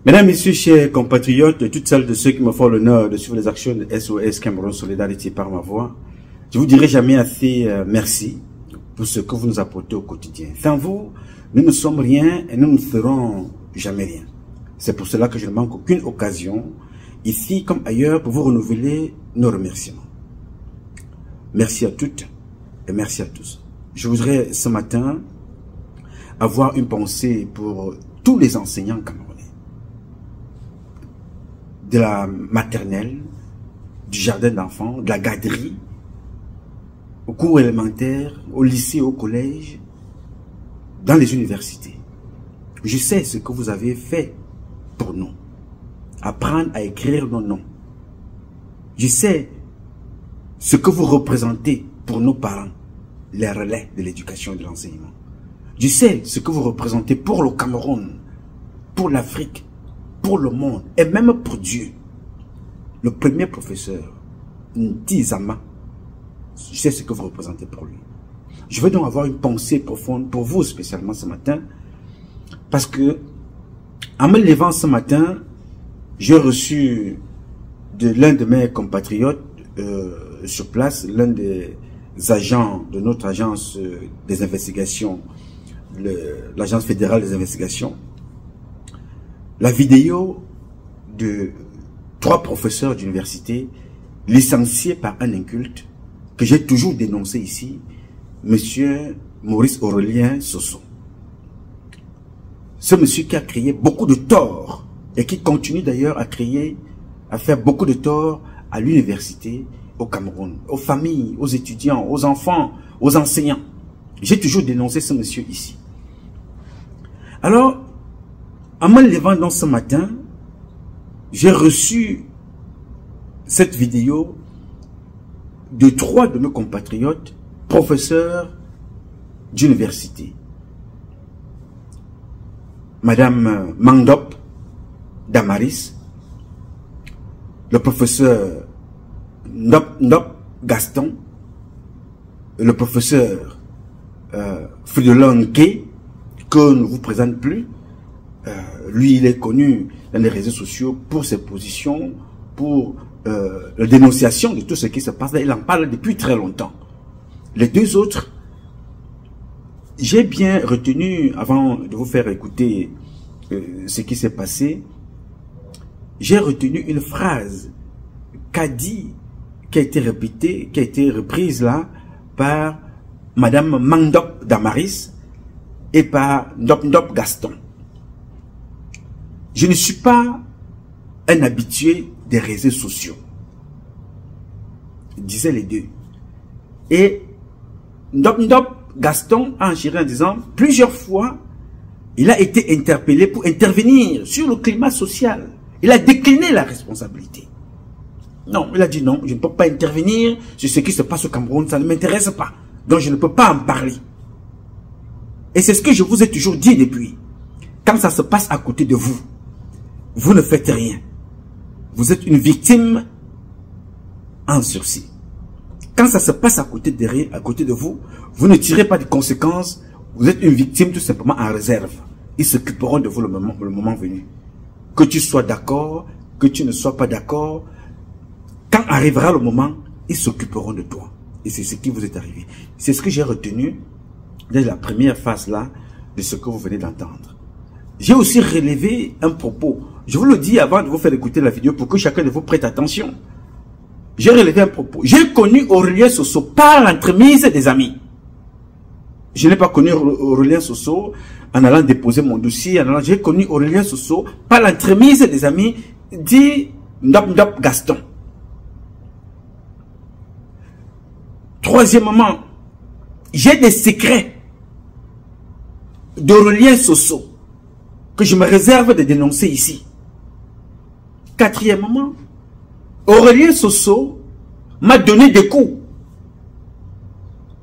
Mesdames, Messieurs, chers compatriotes, et toutes celles de ceux qui me font l'honneur de suivre les actions de SOS Cameroun Solidarité par ma voix, je vous dirai jamais assez merci pour ce que vous nous apportez au quotidien. Sans vous, nous ne sommes rien et nous ne serons jamais rien. C'est pour cela que je ne manque aucune occasion, ici comme ailleurs, pour vous renouveler nos remerciements. Merci à toutes et merci à tous. Je voudrais ce matin avoir une pensée pour tous les enseignants camerounais. De la maternelle, du jardin d'enfants, de la garderie, au cours élémentaire, au lycée, au collège, dans les universités. Je sais ce que vous avez fait pour nous. Apprendre à écrire nos noms. Je sais ce que vous représentez pour nos parents, les relais de l'éducation et de l'enseignement. Je sais ce que vous représentez pour le Cameroun, pour l'Afrique, pour le monde et même pour Dieu. Le premier professeur, Ntizama, je sais ce que vous représentez pour lui. Je veux donc avoir une pensée profonde pour vous spécialement ce matin, parce que en me levant ce matin, j'ai reçu de l'un de mes compatriotes sur place, l'un des agents de notre agence des investigations, l'agence fédérale des investigations, la vidéo de 3 professeurs d'université licenciés par un inculte que j'ai toujours dénoncé ici, monsieur Maurice Aurélien Soso. Ce monsieur qui a créé beaucoup de torts et qui continue d'ailleurs à faire beaucoup de torts à l'université, au Cameroun, aux familles, aux étudiants, aux enfants, aux enseignants. J'ai toujours dénoncé ce monsieur ici. Alors, en me levant dans ce matin, j'ai reçu cette vidéo de 3 de nos compatriotes, professeurs d'université. Madame Mandop Damaris, le professeur Ndop Gaston, le professeur Fridolin Nke, que je ne vous présente plus. Lui, il est connu dans les réseaux sociaux pour ses positions, pour la dénonciation de tout ce qui se passe. Il en parle depuis très longtemps. Les 2 autres, j'ai bien retenu, avant de vous faire écouter ce qui s'est passé, j'ai retenu une phrase qu'a dit, qui a été répétée, qui a été reprise là par Madame Mandop Damaris et par Ndop Gaston. Je ne suis pas un habitué des réseaux sociaux, disaient les 2. Et Ndop Gaston a enchaîné en disant plusieurs fois, il a été interpellé pour intervenir sur le climat social. Il a décliné la responsabilité. Non, il a dit non, je ne peux pas intervenir sur ce qui se passe au Cameroun, ça ne m'intéresse pas. Donc je ne peux pas en parler. Et c'est ce que je vous ai toujours dit depuis. Quand ça se passe à côté de vous, vous ne faites rien. Vous êtes une victime en sursis. Quand ça se passe à côté de vous, vous ne tirez pas de conséquences. Vous êtes une victime tout simplement en réserve. Ils s'occuperont de vous le moment venu. Que tu sois d'accord, que tu ne sois pas d'accord, quand arrivera le moment, ils s'occuperont de toi. Et c'est ce qui vous est arrivé. C'est ce que j'ai retenu dès la première phase là de ce que vous venez d'entendre. J'ai aussi relevé un propos. Je vous le dis avant de vous faire écouter la vidéo pour que chacun de vous prête attention. J'ai relevé un propos. J'ai connu Aurélien Soso par l'entremise des amis. Je n'ai pas connu Aurélien Soso en allant déposer mon dossier. J'ai connu Aurélien Soso par l'entremise des amis, dit Ndop Gaston. Troisièmement, j'ai des secrets d'Aurélien Soso que je me réserve de dénoncer ici. Quatrièmement, Aurélien Soso m'a donné des coups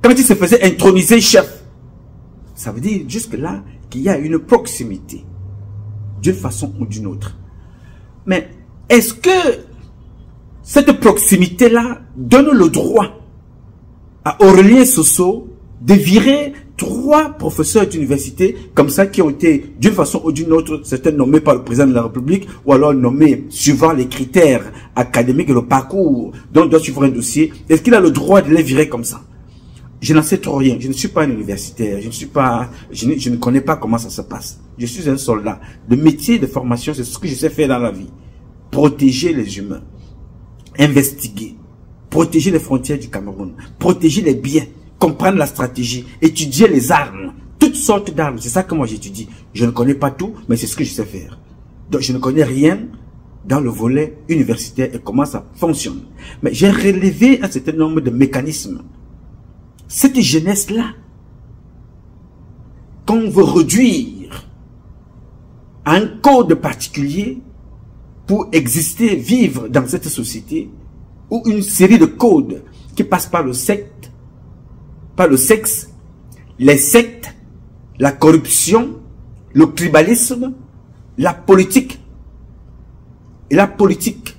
quand il se faisait introniser chef. Ça veut dire jusque-là qu'il y a une proximité d'une façon ou d'une autre. Mais est-ce que cette proximité-là donne le droit à Aurélien Soso de virer 3 professeurs d'université comme ça qui ont été d'une façon ou d'une autre, certains nommés par le président de la République ou alors nommés suivant les critères académiques et le parcours dont doit suivre un dossier. Est-ce qu'il a le droit de les virer comme ça? Je n'en sais trop rien. Je ne suis pas un universitaire. Je ne connais pas comment ça se passe. Je suis un soldat. Le métier de formation, c'est ce que je sais faire dans la vie. Protéger les humains. Investiguer. Protéger les frontières du Cameroun. Protéger les biens. Comprendre la stratégie. Étudier les armes. Toutes sortes d'armes. C'est ça que moi j'étudie. Je ne connais pas tout, mais c'est ce que je sais faire. Donc je ne connais rien dans le volet universitaire et comment ça fonctionne. Mais j'ai relevé un certain nombre de mécanismes. Cette jeunesse-là, qu'on veut réduire à un code particulier pour exister, vivre dans cette société, ou une série de codes qui passent par le sexe, les sectes, la corruption, le tribalisme, la politique. Et la politique.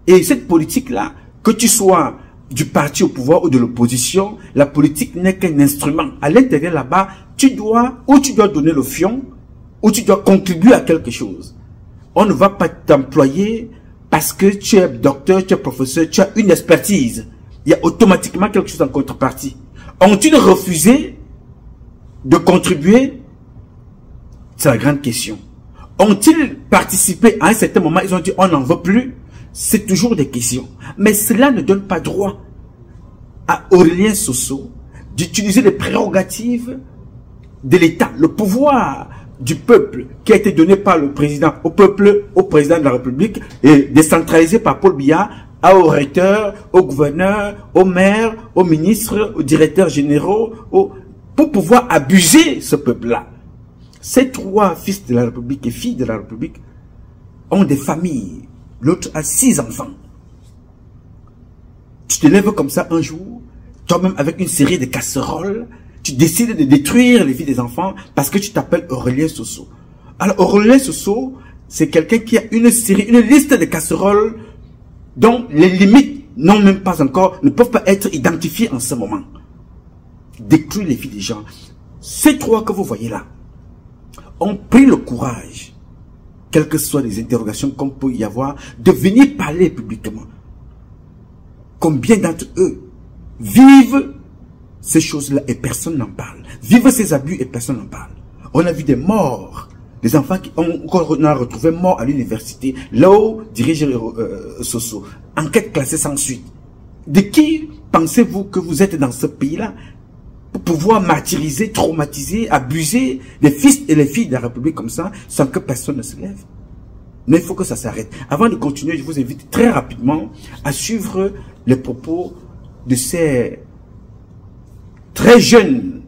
Et cette politique-là, que tu sois du parti au pouvoir ou de l'opposition, la politique n'est qu'un instrument. À l'intérieur là-bas, tu dois donner le fion, ou tu dois contribuer à quelque chose. On ne va pas t'employer parce que tu es docteur, tu es professeur, tu as une expertise. Il y a automatiquement quelque chose en contrepartie. Ont-ils refusé de contribuer? C'est la grande question. Ont-ils participé à un certain moment? Ils ont dit on n'en veut plus. C'est toujours des questions. Mais cela ne donne pas droit à Aurélien Soso d'utiliser les prérogatives de l'État, le pouvoir du peuple qui a été donné par le président au peuple, au président de la République et décentralisé par Paul Biya, au recteur, au gouverneur, au maire, aux ministres, aux directeurs généraux, pour pouvoir abuser ce peuple-là. Ces 3 fils de la République et filles de la République ont des familles. L'autre a 6 enfants. Tu te lèves comme ça un jour, toi-même avec une série de casseroles, tu décides de détruire les vies des enfants parce que tu t'appelles Aurélien Soso. Alors Aurélien Soso, c'est quelqu'un qui a une liste de casseroles dont les limites non même pas encore, ne peuvent pas être identifiées en ce moment. Détruire les vies des gens. Ces 3 que vous voyez là ont pris le courage, quelles que soient les interrogations qu'on peut y avoir, de venir parler publiquement. Combien d'entre eux vivent ces choses-là et personne n'en parle. Vivent ces abus et personne n'en parle. On a vu des morts, des enfants qu'on a retrouvés morts à l'université, là où dirige Soso. Enquête classée sans suite. De qui pensez-vous que vous êtes dans ce pays-là pour pouvoir martyriser, traumatiser, abuser les fils et les filles de la République comme ça, sans que personne ne se lève? Mais il faut que ça s'arrête. Avant de continuer, je vous invite très rapidement à suivre les propos de ces très jeunes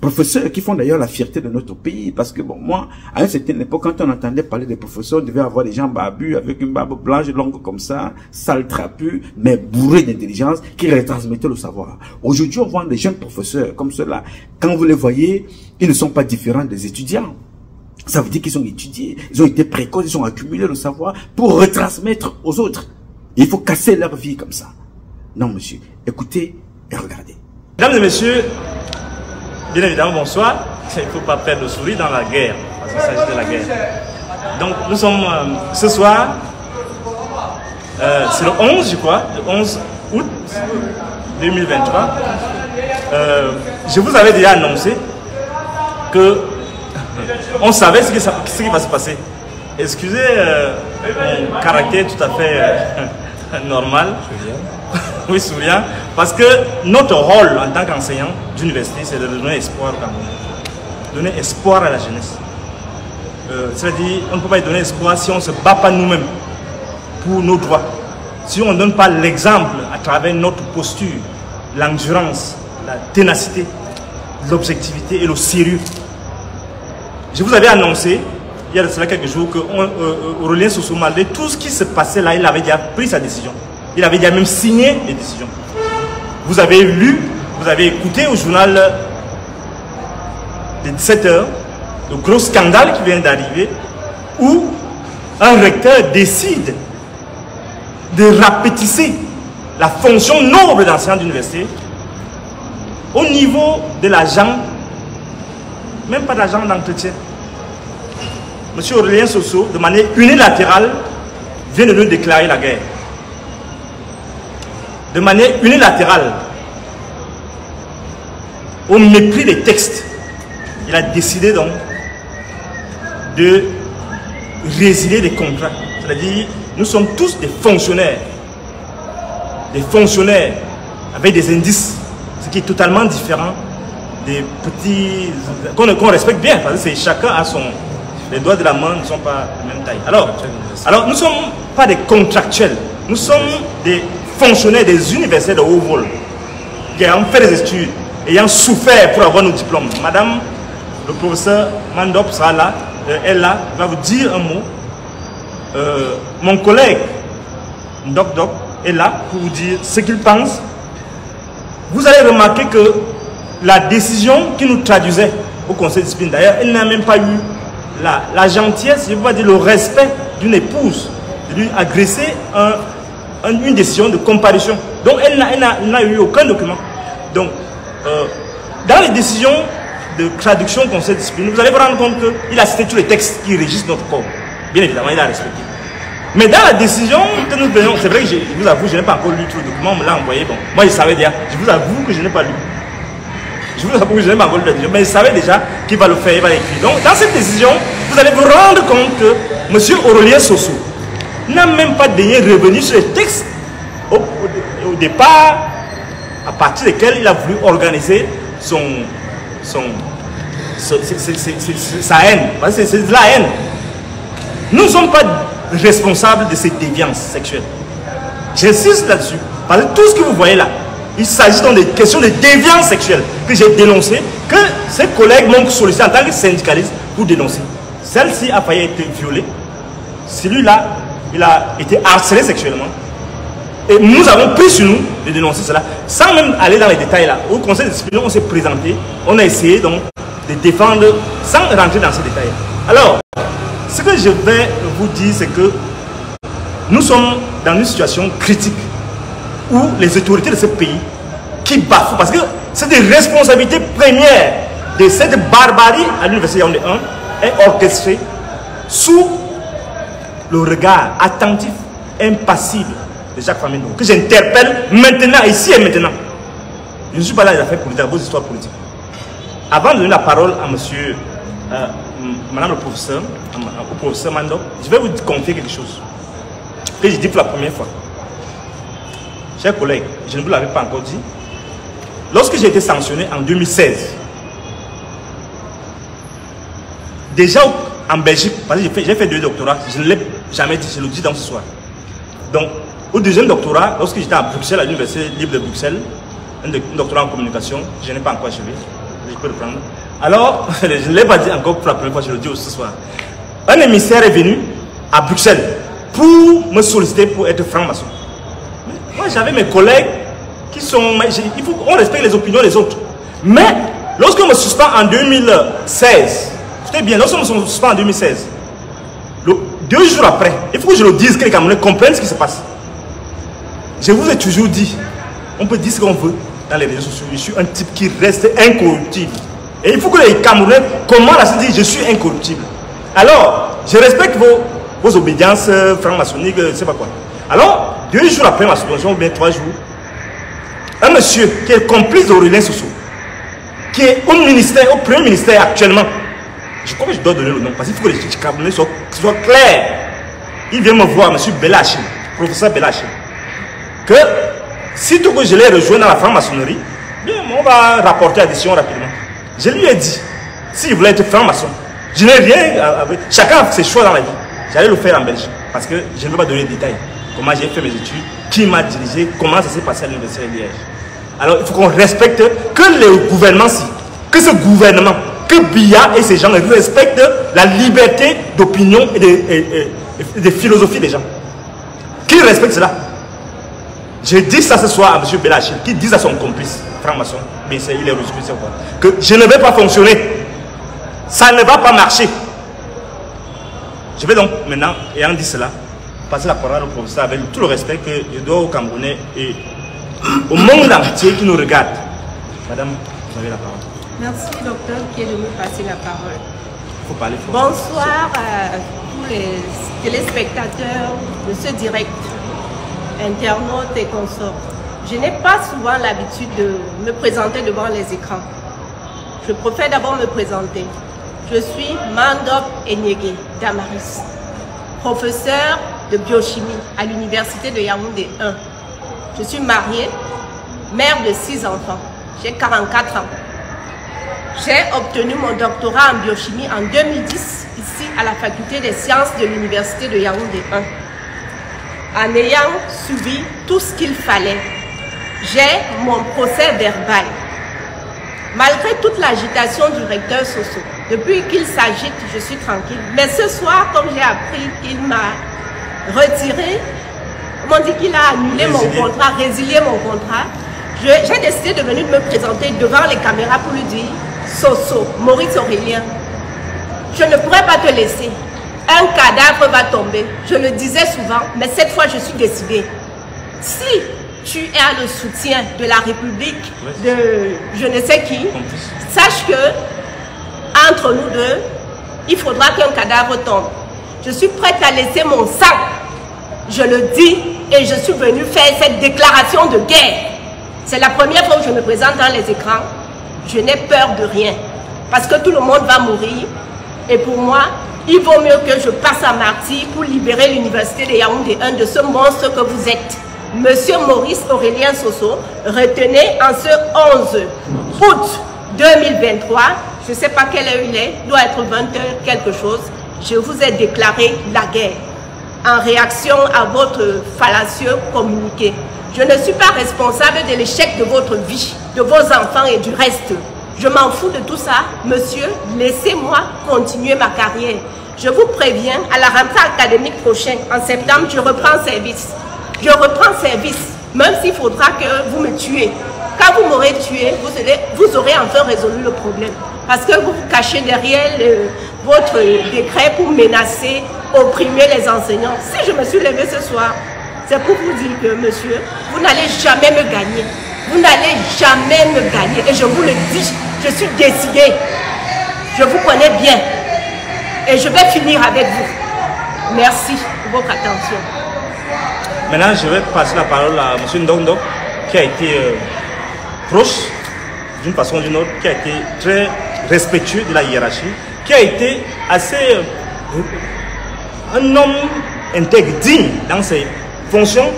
professeurs qui font d'ailleurs la fierté de notre pays. Parce que bon, moi, à une certaine époque, quand on entendait parler des professeurs, on devait avoir des gens barbus avec une barbe blanche longue comme ça, sale trapu, mais bourrés d'intelligence, qui retransmettaient le savoir. Aujourd'hui, on voit des jeunes professeurs comme ceux-là. Quand vous les voyez, ils ne sont pas différents des étudiants. Ça veut dire qu'ils ont étudié, ils ont été précoces, ils ont accumulé le savoir pour retransmettre aux autres. Et il faut casser leur vie comme ça. Non, monsieur, écoutez et regardez. Mesdames et messieurs, bien évidemment, bonsoir. Il ne faut pas perdre le sourire dans la guerre, parce qu'il s'agit de la guerre. Donc, nous sommes ce soir, c'est le 11, je crois, le 11 août 2023. Je vous avais déjà annoncé que on savait ce qui va se passer. Excusez mon caractère tout à fait normal. Oui, souriant. Parce que notre rôle en tant qu'enseignant d'université, c'est de donner espoir au Cameroun. Donner espoir à la jeunesse. C'est-à-dire, on ne peut pas y donner espoir si on ne se bat pas nous-mêmes pour nos droits. Si on ne donne pas l'exemple à travers notre posture, l'endurance, la ténacité, l'objectivité et le sérieux. Je vous avais annoncé, il y a de cela quelques jours, qu'Aurélien Soso, malgré tout ce qui se passait là, il avait déjà pris sa décision. Il avait déjà même signé les décisions. Vous avez lu, vous avez écouté au journal de 17 h, le gros scandale qui vient d'arriver, où un recteur décide de rapetisser la fonction noble d'enseignant d'université au niveau de l'agent même pas d'argent d'entretien. Monsieur Aurélien Soso, de manière unilatérale, vient de nous déclarer la guerre. De manière unilatérale, au mépris des textes, il a décidé donc de résilier des contrats. C'est-à-dire, nous sommes tous des fonctionnaires avec des indices, ce qui est totalement différent des petits qu'on respecte bien, parce que chacun a son... Les doigts de la main ne sont pas de même taille. Alors nous ne sommes pas des contractuels, nous sommes des fonctionnaires des universités de haut vol qui ont fait des études, ayant souffert pour avoir nos diplômes. Madame, le professeur Mandop sera là, elle là, va vous dire un mot. Mon collègue Doc Doc est là pour vous dire ce qu'il pense. Vous allez remarquer que la décision qui nous traduisait au conseil de discipline, d'ailleurs, elle n'a même pas eu la gentillesse, je ne veux pas dire le respect d'une épouse, de lui agresser une décision de comparution. Donc elle n'a eu aucun document. Donc, dans les décisions de traduction au conseil de discipline, vous allez vous rendre compte qu'il a cité tous les textes qui régissent notre corps. Bien évidemment, il a respecté. Mais dans la décision que nous venons, c'est vrai que je vous avoue, je n'ai pas encore lu tout le document, on me l'a envoyé. Bon, moi je savais déjà, je vous avoue que je n'ai pas lu. Je vous avoue que je n'ai pas encore lu la décision, mais je savais déjà qu'il va le faire, il va l'écrire. Donc dans cette décision, vous allez vous rendre compte que M. Aurélien Soso n'a même pas daigné revenir sur les textes au départ, à partir desquels il a voulu organiser sa haine. C'est de la haine. Nous ne sommes pas responsables de ces déviances sexuelles. J'insiste là-dessus. Parce que tout ce que vous voyez là, il s'agit donc des questions de déviance sexuelle que j'ai dénoncées, que ses collègues m'ont sollicité en tant que syndicaliste pour dénoncer. Celle-ci a failli être violée. Celui-là, il a été harcelé sexuellement. Et nous avons pris sur nous de dénoncer cela, sans même aller dans les détails là. Au conseil de discipline, on s'est présenté, on a essayé donc de défendre sans rentrer dans ces détails. Alors, ce que je vais vous dire, c'est que nous sommes dans une situation critique où les autorités de ce pays qui bafouent, parce que c'est des responsabilités premières de cette barbarie à l'université Yaoundé 1 est orchestrée sous le regard attentif, impassible de Jacques Famino, que j'interpelle maintenant, ici et maintenant. Je ne suis pas là dans les affaires politiques, dans vos histoires politiques. Avant de donner la parole à monsieur, madame le professeur, au professeur Mandop, je vais vous confier quelque chose que j'ai dit pour la première fois. Chers collègues, je ne vous l'avais pas encore dit. Lorsque j'ai été sanctionné en 2016, déjà en Belgique, parce que j'ai fait 2 doctorats, je ne l'ai jamais dit, je le dis dans ce soir. Donc, au deuxième doctorat, lorsque j'étais à Bruxelles, à l'Université libre de Bruxelles, un doctorat en communication, je n'ai pas encore achevé, je peux le prendre. Alors, je ne l'ai pas dit encore pour la première fois, je le dis ce soir. Un émissaire est venu à Bruxelles pour me solliciter pour être franc-maçon. Moi, j'avais mes collègues qui sont... Il faut qu'on respecte les opinions des autres. Mais, lorsqu'on me suspend en 2016, écoutez bien, lorsqu'on me suspend en 2016, 2 jours après, il faut que je le dise, que les Camerounais comprennent ce qui se passe. Je vous ai toujours dit, on peut dire ce qu'on veut dans les réseaux sociaux, je suis un type qui reste incorruptible. Et il faut que les Camerounais commencent à se dire, je suis incorruptible. Alors, je respecte vos obédiences franc-maçonniques, je ne sais pas quoi. Alors, 2 jours après ma suspension, ou bien 3 jours, un monsieur qui est complice d'Aurélien Soso, qui est au ministère, au premier ministère actuellement, je crois que je dois donner le nom, parce qu'il faut que les Camerounais soient clairs. Il vient me voir, monsieur Belachim, professeur Belachim, que sitôt que je l'ai rejoint dans la franc-maçonnerie, bien, on va rapporter la décision rapidement. Je lui ai dit, s'il voulait être franc-maçon, je n'ai rien avec. Chacun a ses choix dans la vie. J'allais le faire en Belgique, parce que je ne veux pas donner de détails. Comment j'ai fait mes études, qui m'a dirigé, comment ça s'est passé à l'université de Liège. Alors il faut qu'on respecte que le gouvernement, que ce gouvernement, que Biya et ces gens respectent la liberté d'opinion et de philosophie des gens. Qu'ils respectent cela. Je dis ça ce soir à M. Belachim, qui dit à son complice, franc-maçon, mais il est reçu, que je ne vais pas fonctionner. Ça ne va pas marcher. Je vais donc maintenant, ayant dit cela, passer la parole au professeur avec tout le respect que je dois aux Camerounais et au monde entier qui nous regarde. Madame, vous avez la parole. Merci, docteur, qui est venu passer la parole. Faut parler fort. Bonsoir à tous les téléspectateurs de ce direct, internautes et consorts. Je n'ai pas souvent l'habitude de me présenter devant les écrans. Je préfère d'abord me présenter. Je suis Mandop Enyege Damaris, professeur de biochimie à l'université de Yaoundé 1. Je suis mariée, mère de 6 enfants. J'ai 44 ans. J'ai obtenu mon doctorat en biochimie en 2010, ici à la faculté des sciences de l'université de Yaoundé 1. En ayant suivi tout ce qu'il fallait, j'ai mon procès verbal. Malgré toute l'agitation du recteur Soso, depuis qu'il s'agite, je suis tranquille. Mais ce soir, comme j'ai appris qu'il m'a retiré, on m'a dit qu'il a annulé mon contrat, résilié mon contrat, j'ai décidé de venir me présenter devant les caméras pour lui dire: Soso, Maurice Aurélien, je ne pourrais pas te laisser. Un cadavre va tomber. Je le disais souvent, mais cette fois je suis décidée. Si tu as le soutien de la République, de je ne sais qui, sache que entre nous deux, il faudra qu'un cadavre tombe. Je suis prête à laisser mon sang. Je le dis et je suis venue faire cette déclaration de guerre. C'est la première fois que je me présente dans les écrans. Je n'ai peur de rien. Parce que tout le monde va mourir. Et pour moi, il vaut mieux que je passe à martyr pour libérer l'université de Yaoundé 1 de ce monstre que vous êtes. Monsieur Maurice Aurélien Soso, retenez en ce 11 août 2023, je ne sais pas quelle heure il est, doit être 20h quelque chose, je vous ai déclaré la guerre en réaction à votre fallacieux communiqué. Je ne suis pas responsable de l'échec de votre vie, de vos enfants et du reste. Je m'en fous de tout ça. Monsieur, laissez-moi continuer ma carrière. Je vous préviens, à la rentrée académique prochaine, en septembre, je reprends service. Je reprends service, même s'il faudra que vous me tuez. Quand vous m'aurez tué, vous aurez enfin résolu le problème. Parce que vous vous cachez derrière votre décret pour menacer, opprimer les enseignants. Si je me suis levée ce soir, c'est pour vous dire que, monsieur, vous n'allez jamais me gagner. Vous n'allez jamais me gagner. Et je vous le dis, je suis décidée. Je vous connais bien. Et je vais finir avec vous. Merci pour votre attention. Maintenant, je vais passer la parole à M. Ndondo, qui a été proche, d'une façon ou d'une autre, qui a été très respectueux de la hiérarchie, qui a été assez un homme intègre, digne dans ses fonctions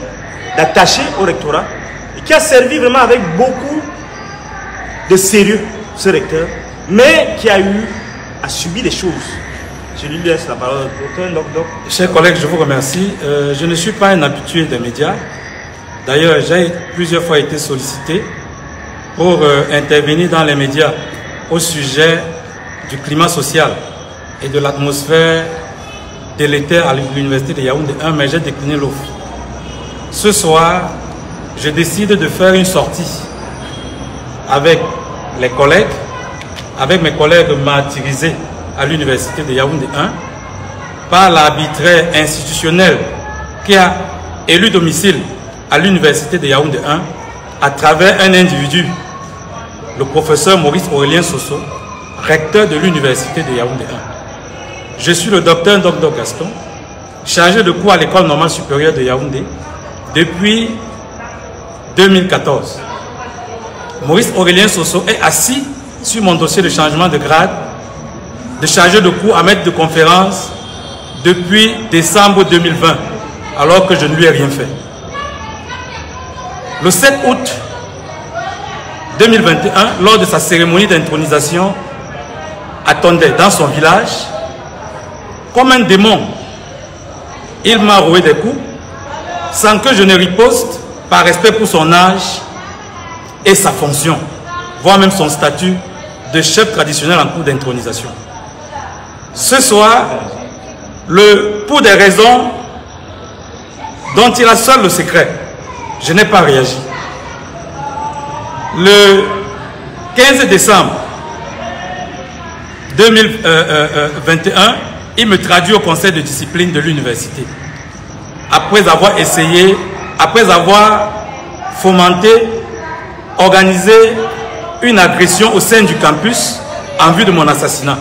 d'attaché au rectorat, et qui a servi vraiment avec beaucoup de sérieux ce recteur, mais qui a subi des choses. Je lui laisse la parole. Chers collègues, je vous remercie. Je ne suis pas un habitué des médias. D'ailleurs, j'ai plusieurs fois été sollicité pour intervenir dans les médias au sujet du climat social et de l'atmosphère délétère à l'université de Yaoundé 1, mais j'ai décliné l'offre. Ce soir, je décide de faire une sortie avec les collègues, avec mes collègues martyrisés à l'université de Yaoundé 1 par l'arbitraire institutionnel qui a élu domicile à l'université de Yaoundé 1 à travers un individu, le professeur Maurice Aurélien Soso, recteur de l'université de Yaoundé 1. Je suis le docteur Ndokdo Gaston, chargé de cours à l'école normale supérieure de Yaoundé depuis 2014. Maurice Aurélien Soso est assis sur mon dossier de changement de grade de chargé de cours à maître de conférence depuis décembre 2020, alors que je ne lui ai rien fait. Le 7 août 2021, lors de sa cérémonie d'intronisation à Tondé, dans son village, comme un démon, il m'a roué des coups, sans que je ne riposte, par respect pour son âge et sa fonction, voire même son statut de chef traditionnel en cours d'intronisation. Ce soir, pour des raisons dont il a seul le secret, je n'ai pas réagi. Le 15 décembre 2021, il me traduit au conseil de discipline de l'université. Après avoir essayé, après avoir fomenté, organisé une agression au sein du campus en vue de mon assassinat.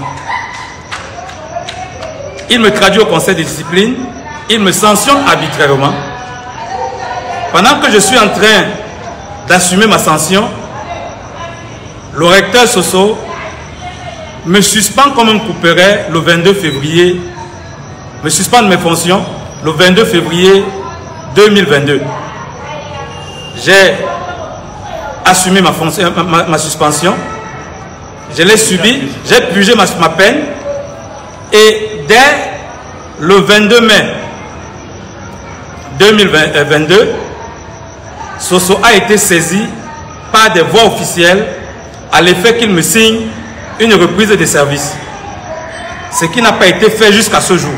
Il me traduit au conseil de discipline, il me sanctionne arbitrairement. Pendant que je suis en train d'assumer ma sanction, le recteur Soso me suspend comme un couperet le 22 février, me suspend de mes fonctions le 22 février 2022. J'ai assumé ma suspension, je l'ai subi, j'ai purgé ma peine et dès le 22 mai 2022, Soso a été saisi par des voies officielles à l'effet qu'il me signe une reprise de service, ce qui n'a pas été fait jusqu'à ce jour.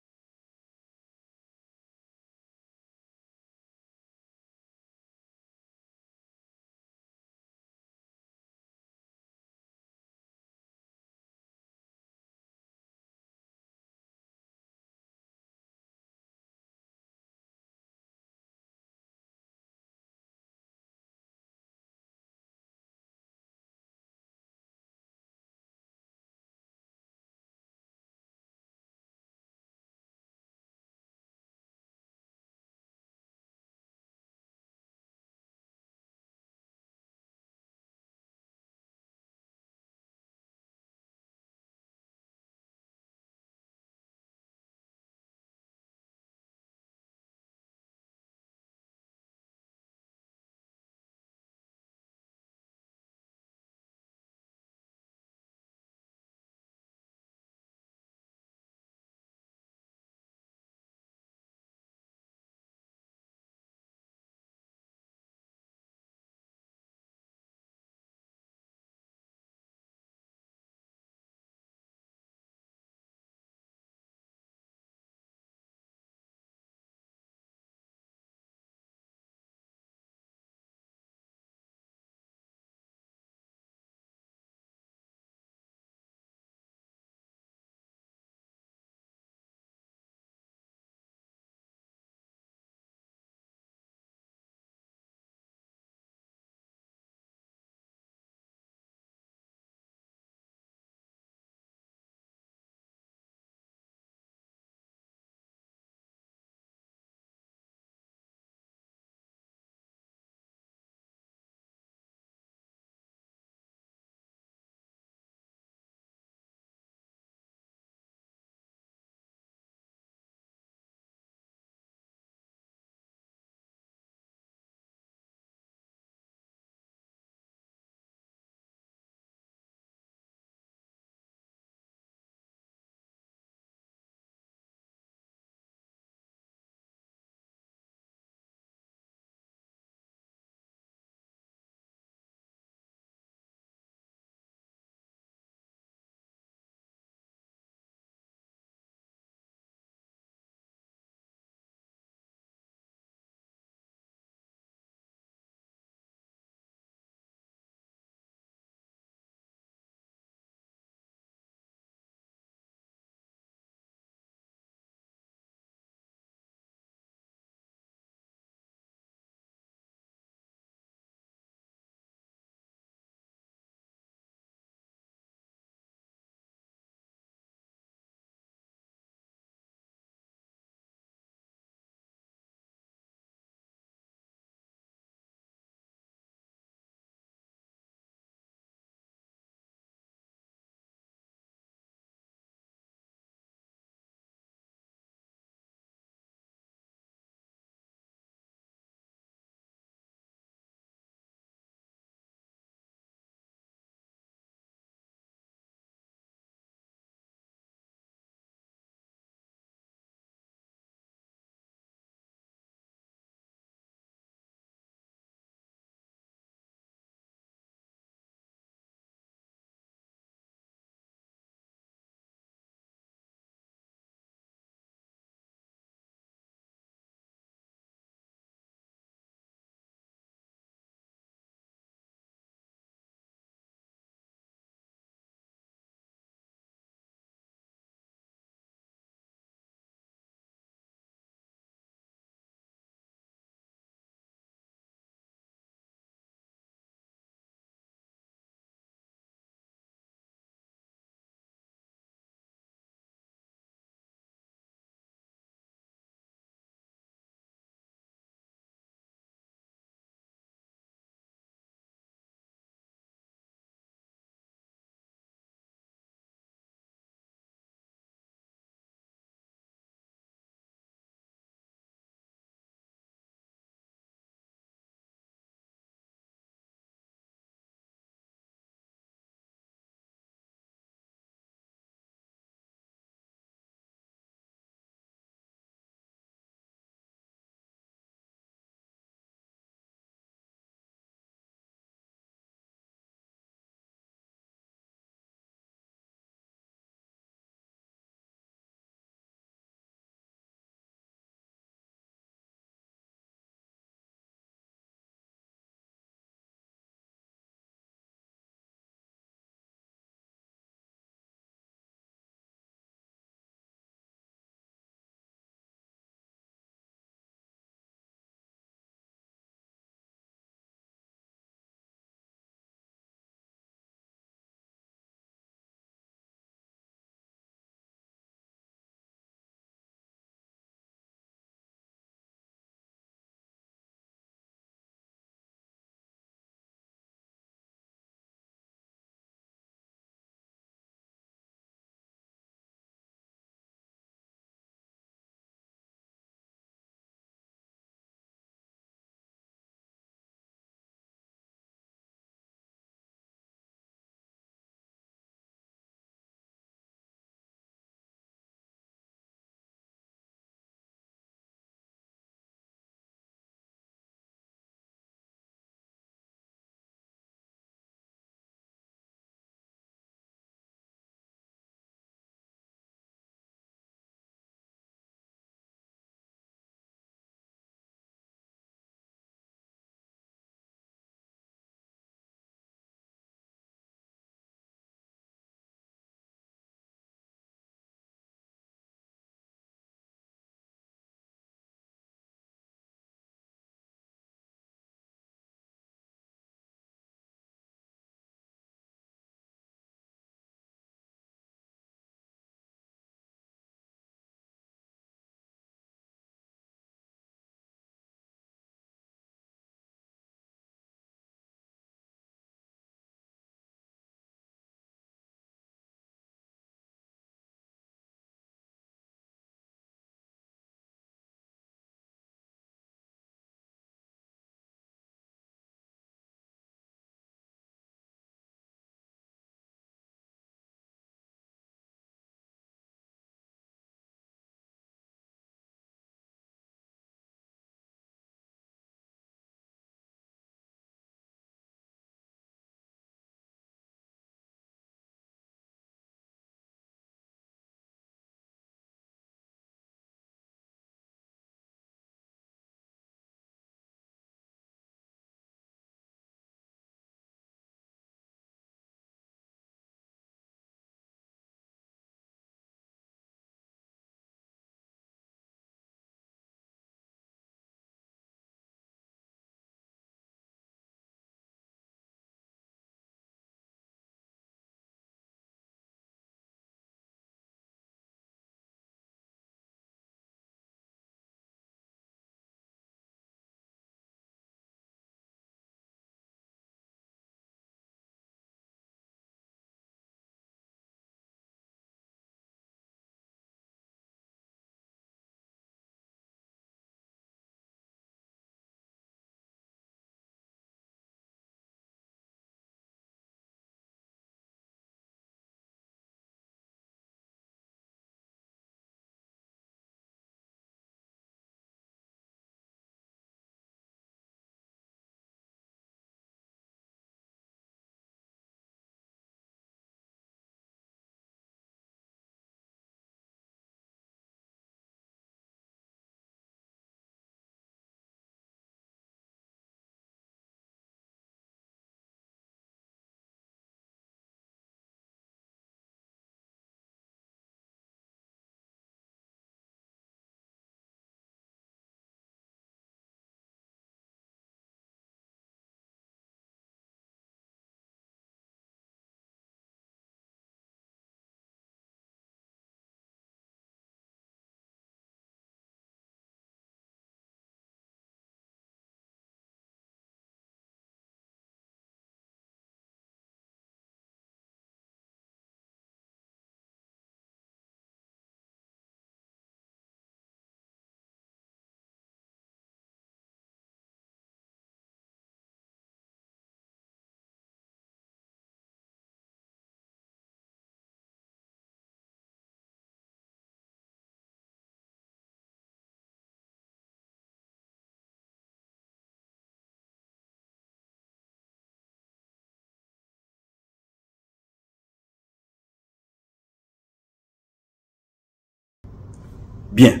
Bien.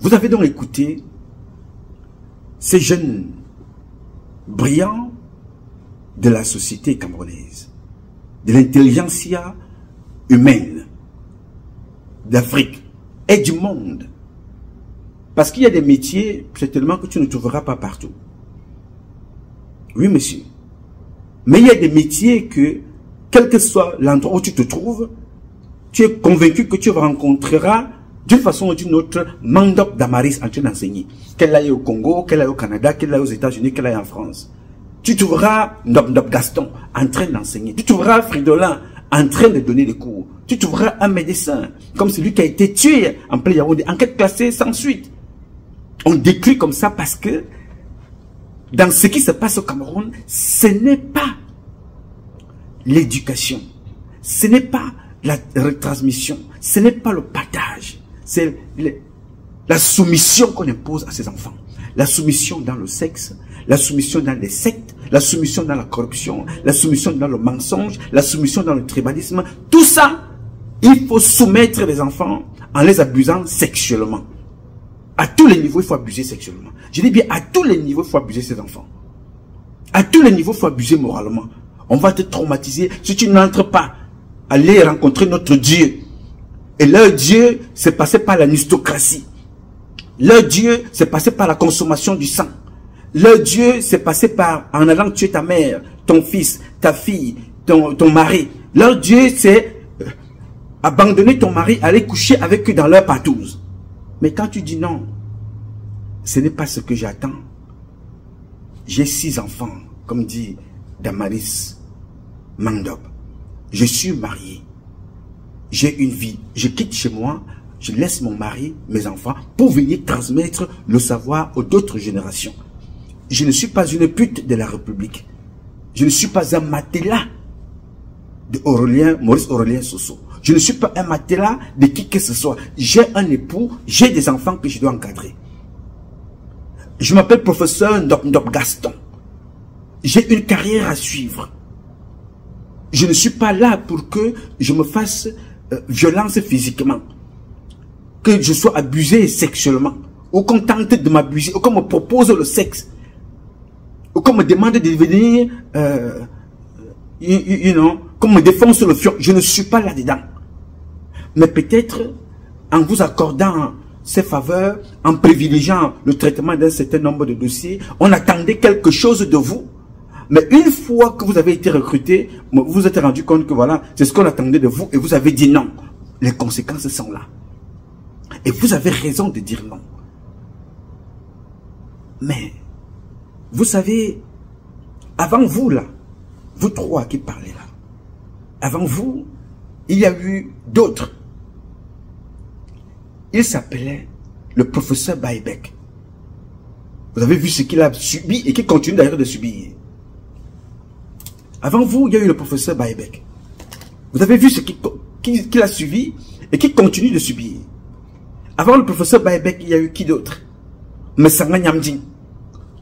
Vous avez donc écouté ces jeunes brillants de la société camerounaise, de l'intelligentsia humaine d'Afrique et du monde. Parce qu'il y a des métiers, certainement, que tu ne trouveras pas partout. Oui, monsieur. Mais il y a des métiers que, quel que soit l'endroit où tu te trouves, tu es convaincu que tu rencontreras d'une façon ou d'une autre Mandop Damaris en train d'enseigner. Qu'elle aille au Congo, qu'elle aille au Canada, qu'elle aille aux États-Unis, qu'elle aille en France. Tu trouveras Ndop Gaston en train d'enseigner. Tu trouveras Fridolin en train de donner des cours. Tu trouveras un médecin comme celui qui a été tué en plein Yaoundé. Enquête classée sans suite. On décrit comme ça parce que dans ce qui se passe au Cameroun, ce n'est pas l'éducation, ce n'est pas la retransmission, ce n'est pas le partage, c'est la soumission qu'on impose à ces enfants. La soumission dans le sexe, la soumission dans les sectes, la soumission dans la corruption, la soumission dans le mensonge, la soumission dans le tribalisme. Tout ça, il faut soumettre les enfants en les abusant sexuellement. À tous les niveaux, il faut abuser sexuellement. Je dis bien, à tous les niveaux, il faut abuser ces enfants. À tous les niveaux, il faut abuser moralement. On va te traumatiser si tu n'entres pas. Aller rencontrer notre Dieu. Et leur Dieu, c'est passé par la nistocratie. Leur Dieu, c'est passé par la consommation du sang. Leur Dieu, c'est passé par, en allant tuer ta mère, ton fils, ta fille, ton mari. Leur Dieu, c'est abandonner ton mari, aller coucher avec eux dans leur partouze. Mais quand tu dis non, ce n'est pas ce que j'attends. J'ai 6 enfants, comme dit Damaris Mandop. Je suis marié. J'ai une vie. Je quitte chez moi, je laisse mon mari, mes enfants, pour venir transmettre le savoir aux d'autres générations. Je ne suis pas une pute de la République. Je ne suis pas un matelas de Maurice Aurélien Soso. Je ne suis pas un matelas de qui que ce soit. J'ai un époux, j'ai des enfants que je dois encadrer. Je m'appelle professeur Ndop Gaston. J'ai une carrière à suivre. Je ne suis pas là pour que je me fasse violence physiquement. Que je sois abusé sexuellement. Ou qu'on tente de m'abuser. Ou qu'on me propose le sexe. Ou qu'on me demande de devenir... qu'on me défonce le fion. Je ne suis pas là-dedans. Mais peut-être, en vous accordant ces faveurs, en privilégiant le traitement d'un certain nombre de dossiers, on attendait quelque chose de vous. Mais une fois que vous avez été recruté, vous vous êtes rendu compte que voilà, c'est ce qu'on attendait de vous et vous avez dit non. Les conséquences sont là. Et vous avez raison de dire non. Mais, vous savez, avant vous là, vous trois qui parlez là, avant vous, il y a eu d'autres. Il s'appelait le professeur Baïbek. Vous avez vu ce qu'il a subi et qu'il continue d'ailleurs de subir. Avant vous, il y a eu le professeur Baïbek. Vous avez vu ce qu'il a suivi et qu'il continue de subir. Avant le professeur Baïbek, il y a eu qui d'autre? Messanga Nyamding.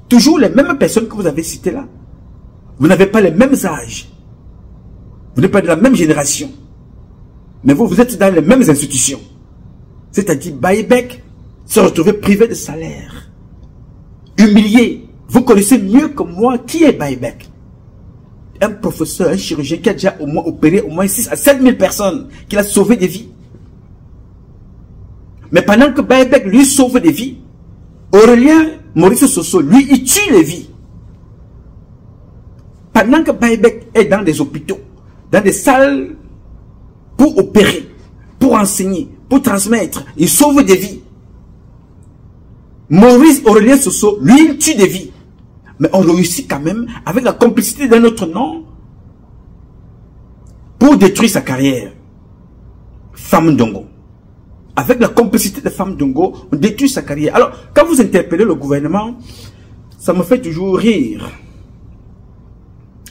Toujours les mêmes personnes que vous avez citées là. Vous n'avez pas les mêmes âges. Vous n'êtes pas de la même génération. Mais vous êtes dans les mêmes institutions. C'est-à-dire, Baïbek se retrouvait privé de salaire. Humilié. Vous connaissez mieux que moi qui est Baïbek. Un professeur, un chirurgien qui a déjà au moins opéré au moins 6 à 7 000 personnes, qui a sauvé des vies. Mais pendant que Baïbek lui sauve des vies, Aurélien Maurice Soso, lui, il tue les vies. Pendant que Baïbek est dans des hôpitaux, dans des salles pour opérer, pour enseigner, pour transmettre, il sauve des vies. Maurice Aurélien Soso, lui, il tue des vies. Mais on réussit quand même, avec la complicité d'un autre nom, pour détruire sa carrière. Femme Ndongo. Avec la complicité de Femme Ndongo, on détruit sa carrière. Alors, quand vous interpellez le gouvernement, ça me fait toujours rire.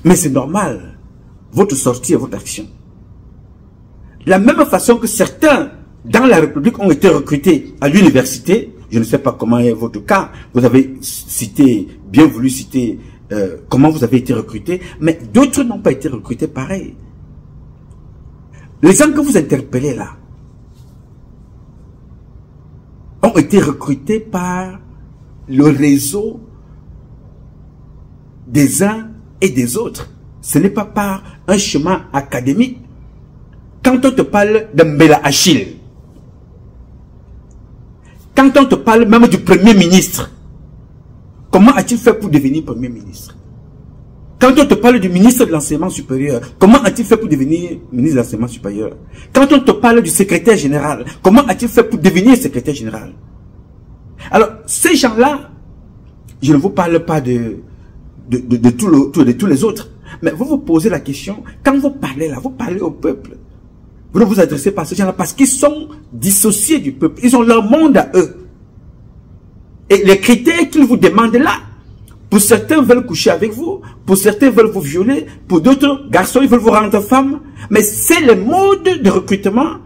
Mais c'est normal, votre sortie et votre action. De la même façon que certains, dans la République, ont été recrutés à l'université, je ne sais pas comment est votre cas, vous avez cité, bien voulu citer comment vous avez été recruté, mais d'autres n'ont pas été recrutés pareil. Les gens que vous interpellez là, été recrutés par le réseau des uns et des autres. Ce n'est pas par un chemin académique. Quand on te parle de Mbela Achille, quand on te parle même du Premier ministre, comment a-t-il fait pour devenir Premier ministre? Quand on te parle du ministre de l'enseignement supérieur, comment a-t-il fait pour devenir ministre de l'enseignement supérieur? Quand on te parle du secrétaire général, comment a-t-il fait pour devenir secrétaire général? Alors, ces gens-là, je ne vous parle pas de tous les autres, mais vous vous posez la question, quand vous parlez là, vous parlez au peuple. Vous ne vous adressez pas à ces gens-là parce qu'ils sont dissociés du peuple. Ils ont leur monde à eux. Et les critères qu'ils vous demandent là, pour certains veulent coucher avec vous, pour certains veulent vous violer, pour d'autres garçons ils veulent vous rendre femme. Mais c'est le mode de recrutement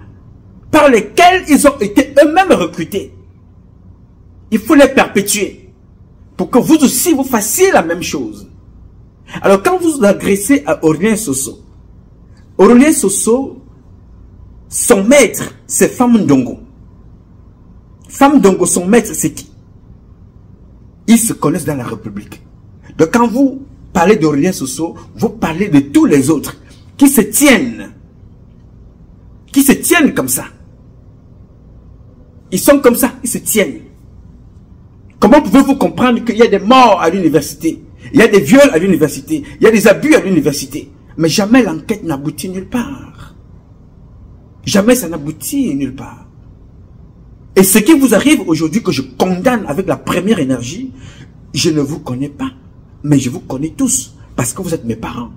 par lesquels ils ont été eux-mêmes recrutés. Il faut les perpétuer pour que vous aussi vous fassiez la même chose. Alors quand vous vous adressez à Aurélien Soso, son maître, c'est Femme Ndongo. Femme Ndongo, son maître, c'est qui? Ils se connaissent dans la République. Donc quand vous parlez d'Aurélien Soso, vous parlez de tous les autres qui se tiennent comme ça. Ils sont comme ça, ils se tiennent. Comment pouvez-vous comprendre qu'il y a des morts à l'université? Il y a des viols à l'université, il y a des abus à l'université, mais jamais l'enquête n'aboutit nulle part. Jamais ça n'aboutit nulle part. Et ce qui vous arrive aujourd'hui, que je condamne avec la première énergie, je ne vous connais pas, mais je vous connais tous, parce que vous êtes mes parents.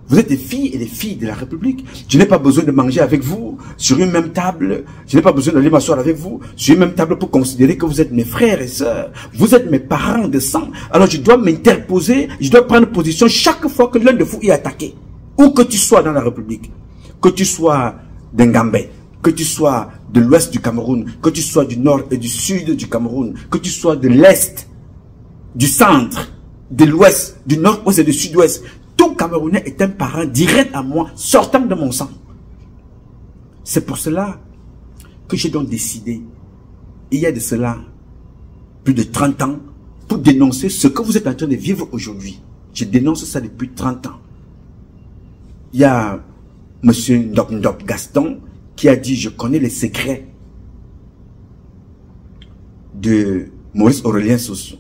Vous êtes des filles et des filles de la République. Je n'ai pas besoin de manger avec vous sur une même table. Je n'ai pas besoin d'aller m'asseoir avec vous sur une même table pour considérer que vous êtes mes frères et sœurs. Vous êtes mes parents de sang. Alors je dois m'interposer, je dois prendre position chaque fois que l'un de vous est attaqué. Où que tu sois dans la République, que tu sois d'Ngambé, que tu sois de l'ouest du Cameroun, que tu sois du nord et du sud du Cameroun, que tu sois de l'est, du centre, de l'ouest, du nord-ouest et du sud-ouest, tout Camerounais est un parent direct à moi, sortant de mon sang. C'est pour cela que j'ai donc décidé, il y a de cela plus de 30 ans, pour dénoncer ce que vous êtes en train de vivre aujourd'hui. Je dénonce ça depuis 30 ans. Il y a M. Ndop Gaston qui a dit, je connais les secrets de Maurice Aurélien Soso.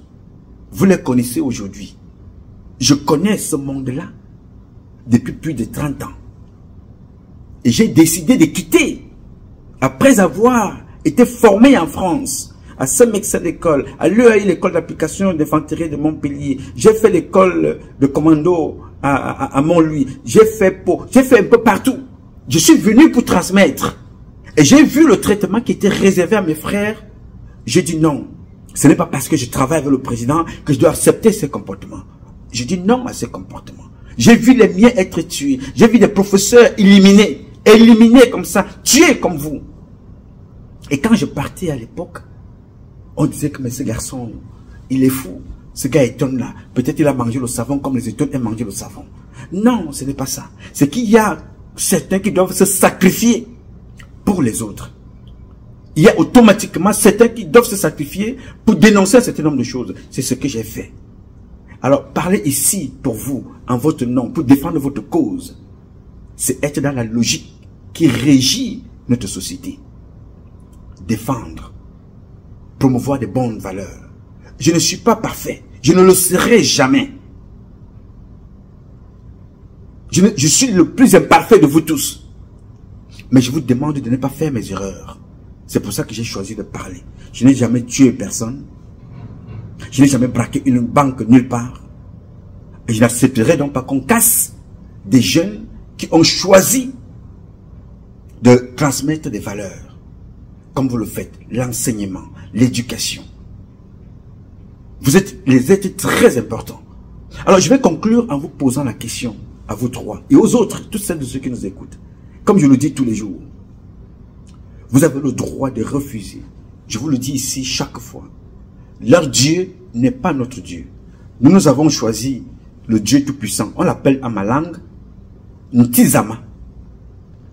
Vous les connaissez aujourd'hui. Je connais ce monde-là depuis plus de 30 ans. Et j'ai décidé de quitter, après avoir été formé en France, à Saint-Mexin d'école, à l'EAI, l'école d'application d'infanterie de Montpellier. J'ai fait l'école de commando à Montlouis. J'ai fait un peu partout. Je suis venu pour transmettre. Et j'ai vu le traitement qui était réservé à mes frères. J'ai dit non. Ce n'est pas parce que je travaille avec le président que je dois accepter ces comportements. Je dis non à ces comportements. J'ai vu les miens être tués. J'ai vu des professeurs éliminés comme ça, tués comme vous. Et quand je partais à l'époque, on disait que mais ce garçon, il est fou. Ce gars étonne là. Peut-être il a mangé le savon comme les étonnes aiment manger le savon. Non, ce n'est pas ça. C'est qu'il y a certains qui doivent se sacrifier pour les autres. Il y a automatiquement certains qui doivent se sacrifier pour dénoncer un certain nombre de choses. C'est ce que j'ai fait. Alors, parler ici pour vous, en votre nom, pour défendre votre cause, c'est être dans la logique qui régit notre société. Défendre, promouvoir des bonnes valeurs. Je ne suis pas parfait. Je ne le serai jamais. Je suis le plus imparfait de vous tous. Mais je vous demande de ne pas faire mes erreurs. C'est pour ça que j'ai choisi de parler. Je n'ai jamais tué personne. Je n'ai jamais braqué une banque nulle part. Et je n'accepterai donc pas qu'on casse des jeunes qui ont choisi de transmettre des valeurs. Comme vous le faites, l'enseignement, l'éducation. Vous êtes les êtres très importants. Alors je vais conclure en vous posant la question à vous trois et aux autres, toutes celles de ceux qui nous écoutent. Comme je le dis tous les jours, vous avez le droit de refuser. Je vous le dis ici chaque fois. Leur Dieu n'est pas notre Dieu. Nous avons choisi le Dieu Tout-Puissant. On l'appelle à ma langue Ntizama.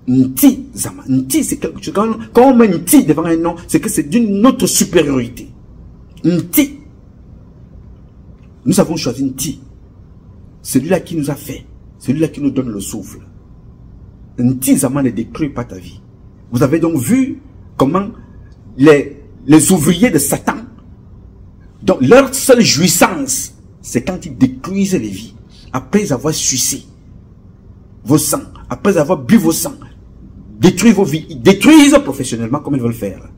Nti Zama. Nti, c'est quelque chose. Quand on met Nti devant un nom, c'est que c'est d'une autre supériorité. Nti. Nous avons choisi Nti. Celui-là qui nous a fait. Celui-là qui nous donne le souffle. Nti Zama ne détruit pas ta vie. Vous avez donc vu comment les ouvriers de Satan, donc leur seule jouissance, c'est quand ils détruisent les vies. Après avoir sucé vos sangs, après avoir bu vos sangs, détruisent vos vies, ils détruisent professionnellement comme ils veulent faire.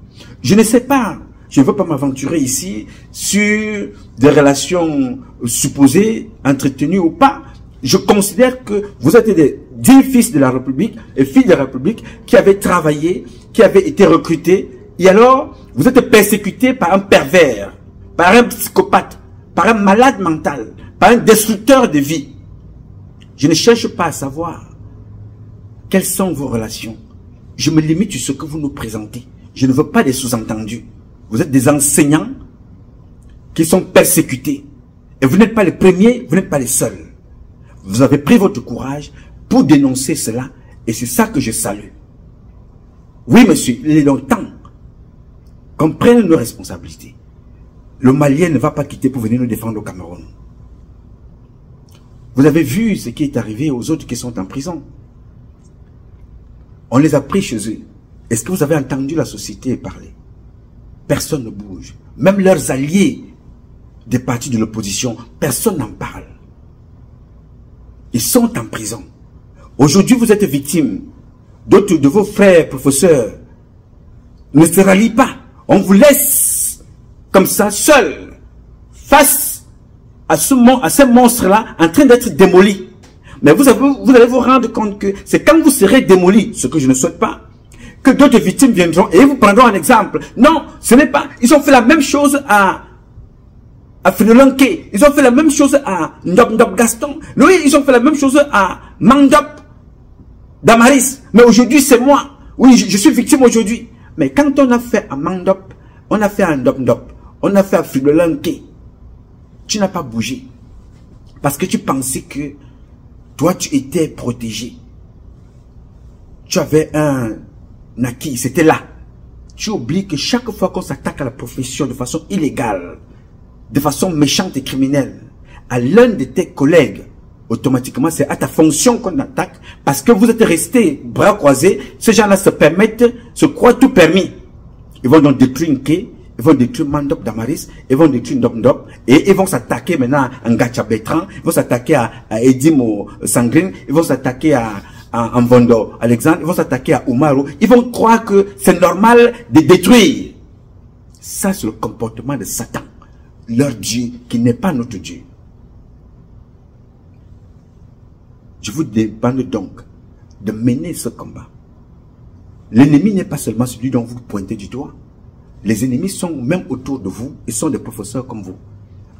Je ne sais pas, je ne veux pas m'aventurer ici sur des relations supposées, entretenues ou pas. Je considère que vous êtes des dignes fils de la République et filles de la République qui avaient travaillé, qui avaient été recrutés, et alors vous êtes persécutés par un pervers, par un psychopathe, par un malade mental, par un destructeur de vie. Je ne cherche pas à savoir quelles sont vos relations. Je me limite sur ce que vous nous présentez. Je ne veux pas des sous-entendus. Vous êtes des enseignants qui sont persécutés. Et vous n'êtes pas les premiers, vous n'êtes pas les seuls. Vous avez pris votre courage pour dénoncer cela. Et c'est ça que je salue. Oui, monsieur, il est longtemps qu'on prenne nos responsabilités. Le Malien ne va pas quitter pour venir nous défendre au Cameroun. Vous avez vu ce qui est arrivé aux autres qui sont en prison. On les a pris chez eux. Est-ce que vous avez entendu la société parler? Personne ne bouge. Même leurs alliés des partis de l'opposition, personne n'en parle. Ils sont en prison. Aujourd'hui, vous êtes victime. D'autres de vos frères, professeurs, ne se rallient pas. On vous laisse comme ça, seul, face à ces monstres-là, en train d'être démolis. Mais vous allez vous rendre compte que c'est quand vous serez démolis, ce que je ne souhaite pas, que d'autres victimes viendront et vous prendront un exemple. Non, ce n'est pas. Ils ont fait la même chose à Finolanke. Ils ont fait la même chose à Ndop Gaston. Oui, ils ont fait la même chose à Mandop Damaris. Mais aujourd'hui, c'est moi. Oui, je suis victime aujourd'hui. Mais quand on a fait à Mandop, on a fait à Ndop, on a fait à Finolanke, tu n'as pas bougé. Parce que tu pensais que toi, tu étais protégé. Tu avais un acquis, c'était là. Tu oublies que chaque fois qu'on s'attaque à la profession de façon illégale, de façon méchante et criminelle, à l'un de tes collègues, automatiquement, c'est à ta fonction qu'on attaque, parce que vous êtes restés bras croisés. Ces gens-là se croient tout permis. Ils vont donc détruire Nké, ils vont détruire Mandop Damaris, ils vont détruire Ndop, et ils vont s'attaquer maintenant à Ngacha Bertrand, ils vont s'attaquer à Edimo Sangrine, ils vont s'attaquer à Mvondo Alexandre, ils vont s'attaquer à Oumarou. Ils vont croire que c'est normal de détruire. Ça, c'est le comportement de Satan, leur Dieu, qui n'est pas notre Dieu. Je vous demande donc de mener ce combat. L'ennemi n'est pas seulement celui dont vous pointez du doigt. Les ennemis sont même autour de vous et sont des professeurs comme vous.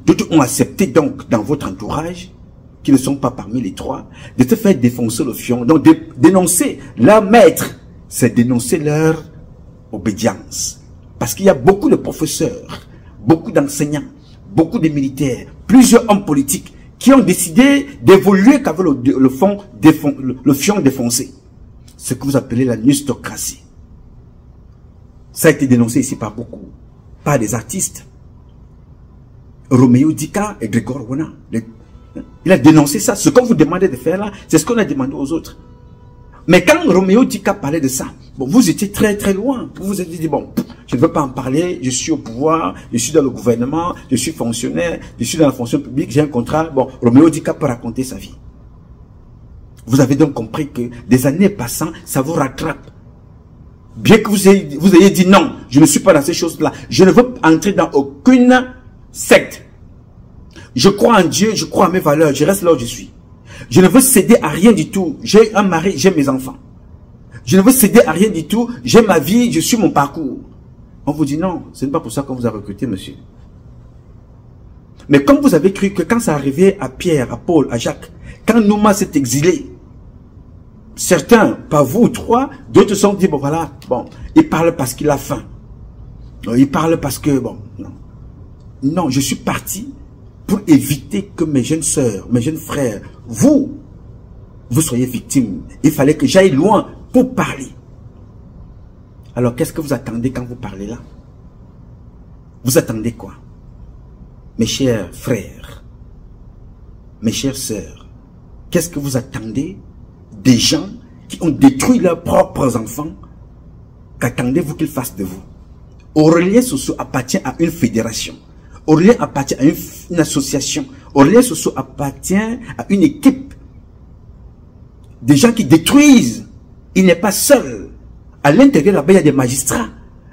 D'autres ont accepté donc dans votre entourage, qui ne sont pas parmi les trois, de te faire défoncer le fion. Donc de dénoncer leur maître, c'est dénoncer leur obédience. Parce qu'il y a beaucoup de professeurs, beaucoup d'enseignants, beaucoup de militaires, plusieurs hommes politiques qui ont décidé d'évoluer qu'avec le fion défoncé. Ce que vous appelez la nustocratie. Ça a été dénoncé ici par beaucoup, par des artistes. Roméo Dika et Grégoire Wona. Il a dénoncé ça. Ce qu'on vous demandait de faire là, c'est ce qu'on a demandé aux autres. Mais quand Roméo Dika parlait de ça, bon, vous étiez très très loin. Vous vous êtes dit, bon, je ne veux pas en parler, je suis au pouvoir, je suis dans le gouvernement, je suis fonctionnaire, je suis dans la fonction publique, j'ai un contrat. Bon, Roméo Dika peut raconter sa vie. Vous avez donc compris que des années passant, ça vous rattrape. Bien que vous ayez dit non, je ne suis pas dans ces choses-là. Je ne veux entrer dans aucune secte. Je crois en Dieu, je crois en mes valeurs, je reste là où je suis. Je ne veux céder à rien du tout. J'ai un mari, j'ai mes enfants. Je ne veux céder à rien du tout. J'ai ma vie, je suis mon parcours. On vous dit non, ce n'est pas pour ça qu'on vous a recruté, monsieur. Mais comme vous avez cru que quand ça arrivait à Pierre, à Paul, à Jacques, quand Nouma s'est exilé, certains, pas vous trois, d'autres se sont dit, bon voilà, bon, il parle parce qu'il a faim. Il parle parce que, bon, non. Non, je suis parti pour éviter que mes jeunes sœurs, mes jeunes frères, vous soyez victimes. Il fallait que j'aille loin pour parler. Alors, qu'est-ce que vous attendez quand vous parlez là? Vous attendez quoi? Mes chers frères, mes chères sœurs, qu'est-ce que vous attendez des gens qui ont détruit leurs propres enfants? Qu'attendez-vous qu'ils fassent de vous? Aurélien Soso appartient à une fédération. Aurélien appartient à une association. Aurélien Soso appartient à une équipe. Des gens qui détruisent. Il n'est pas seul. À l'intérieur, là-bas, il y a des magistrats.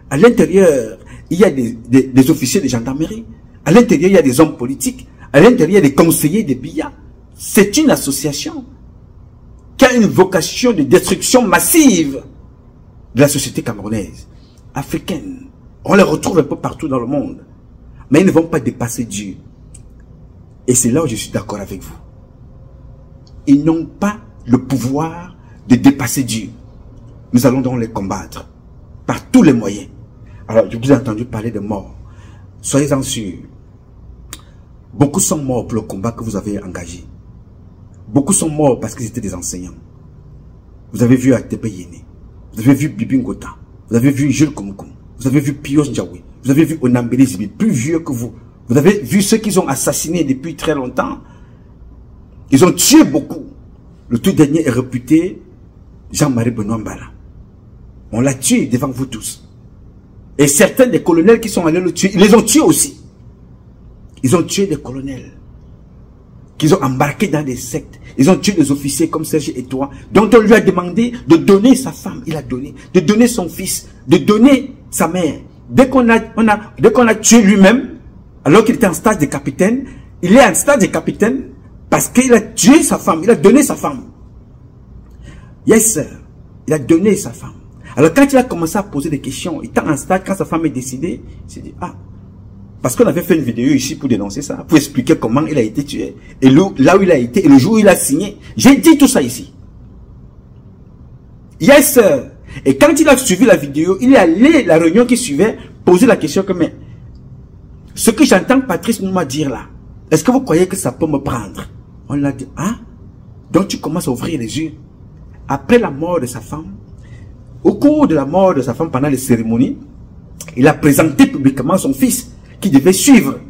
À l'intérieur, il y a des officiers de gendarmerie. À l'intérieur, il y a des hommes politiques. À l'intérieur, il y a des conseillers des BIA. C'est une association qui a une vocation de destruction massive de la société camerounaise, africaine. On les retrouve un peu partout dans le monde. Mais ils ne vont pas dépasser Dieu. Et c'est là où je suis d'accord avec vous. Ils n'ont pas le pouvoir de dépasser Dieu. Nous allons donc les combattre par tous les moyens. Alors, je vous ai entendu parler de mort. Soyez-en sûrs. Beaucoup sont morts pour le combat que vous avez engagé. Beaucoup sont morts parce qu'ils étaient des enseignants. Vous avez vu Atepe Yene. Vous avez vu Bibi Ngota. Vous avez vu Jules Koumoukoum. Vous avez vu Pios Ndjaoui. Vous avez vu Onambele Zibi, plus vieux que vous. Vous avez vu ceux qu'ils ont assassinés depuis très longtemps. Ils ont tué beaucoup. Le tout dernier est réputé Jean-Marie Benoît Mbala. On l'a tué devant vous tous. Et certains des colonels qui sont allés le tuer, ils les ont tués aussi. Ils ont tué des colonels qu'ils ont embarqués dans des sectes. Ils ont tué des officiers comme Serge Eto'o, dont on lui a demandé de donner sa femme. Il a donné. De donner son fils. De donner sa mère. Dès qu'on a tué lui-même, alors qu'il était en stage de capitaine, il est en stage de capitaine parce qu'il a tué sa femme. Il a donné sa femme. Yes, sir. Il a donné sa femme. Alors quand il a commencé à poser des questions, il était en stage, quand sa femme est décédée, il s'est dit, ah, parce qu'on avait fait une vidéo ici pour dénoncer ça, pour expliquer comment il a été tué, et là où il a été, et le jour où il a signé. J'ai dit tout ça ici. Yes, sir. Et quand il a suivi la vidéo, il est allé, la réunion qui suivait, poser la question que, mais, ce que j'entends Patrice Mouma dire là, est-ce que vous croyez que ça peut me prendre? On l'a dit, ah, donc tu commences à ouvrir les yeux. Après la mort de sa femme, au cours de la mort de sa femme pendant les cérémonies, il a présenté publiquement son fils qui devait suivre.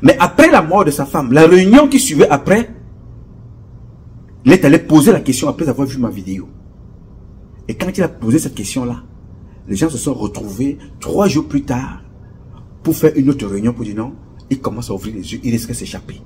Mais après la mort de sa femme, la réunion qui suivait après, il est allé poser la question après avoir vu ma vidéo. Et quand il a posé cette question-là, les gens se sont retrouvés 3 jours plus tard pour faire une autre réunion pour dire non, il commence à ouvrir les yeux, il risque de s'échapper.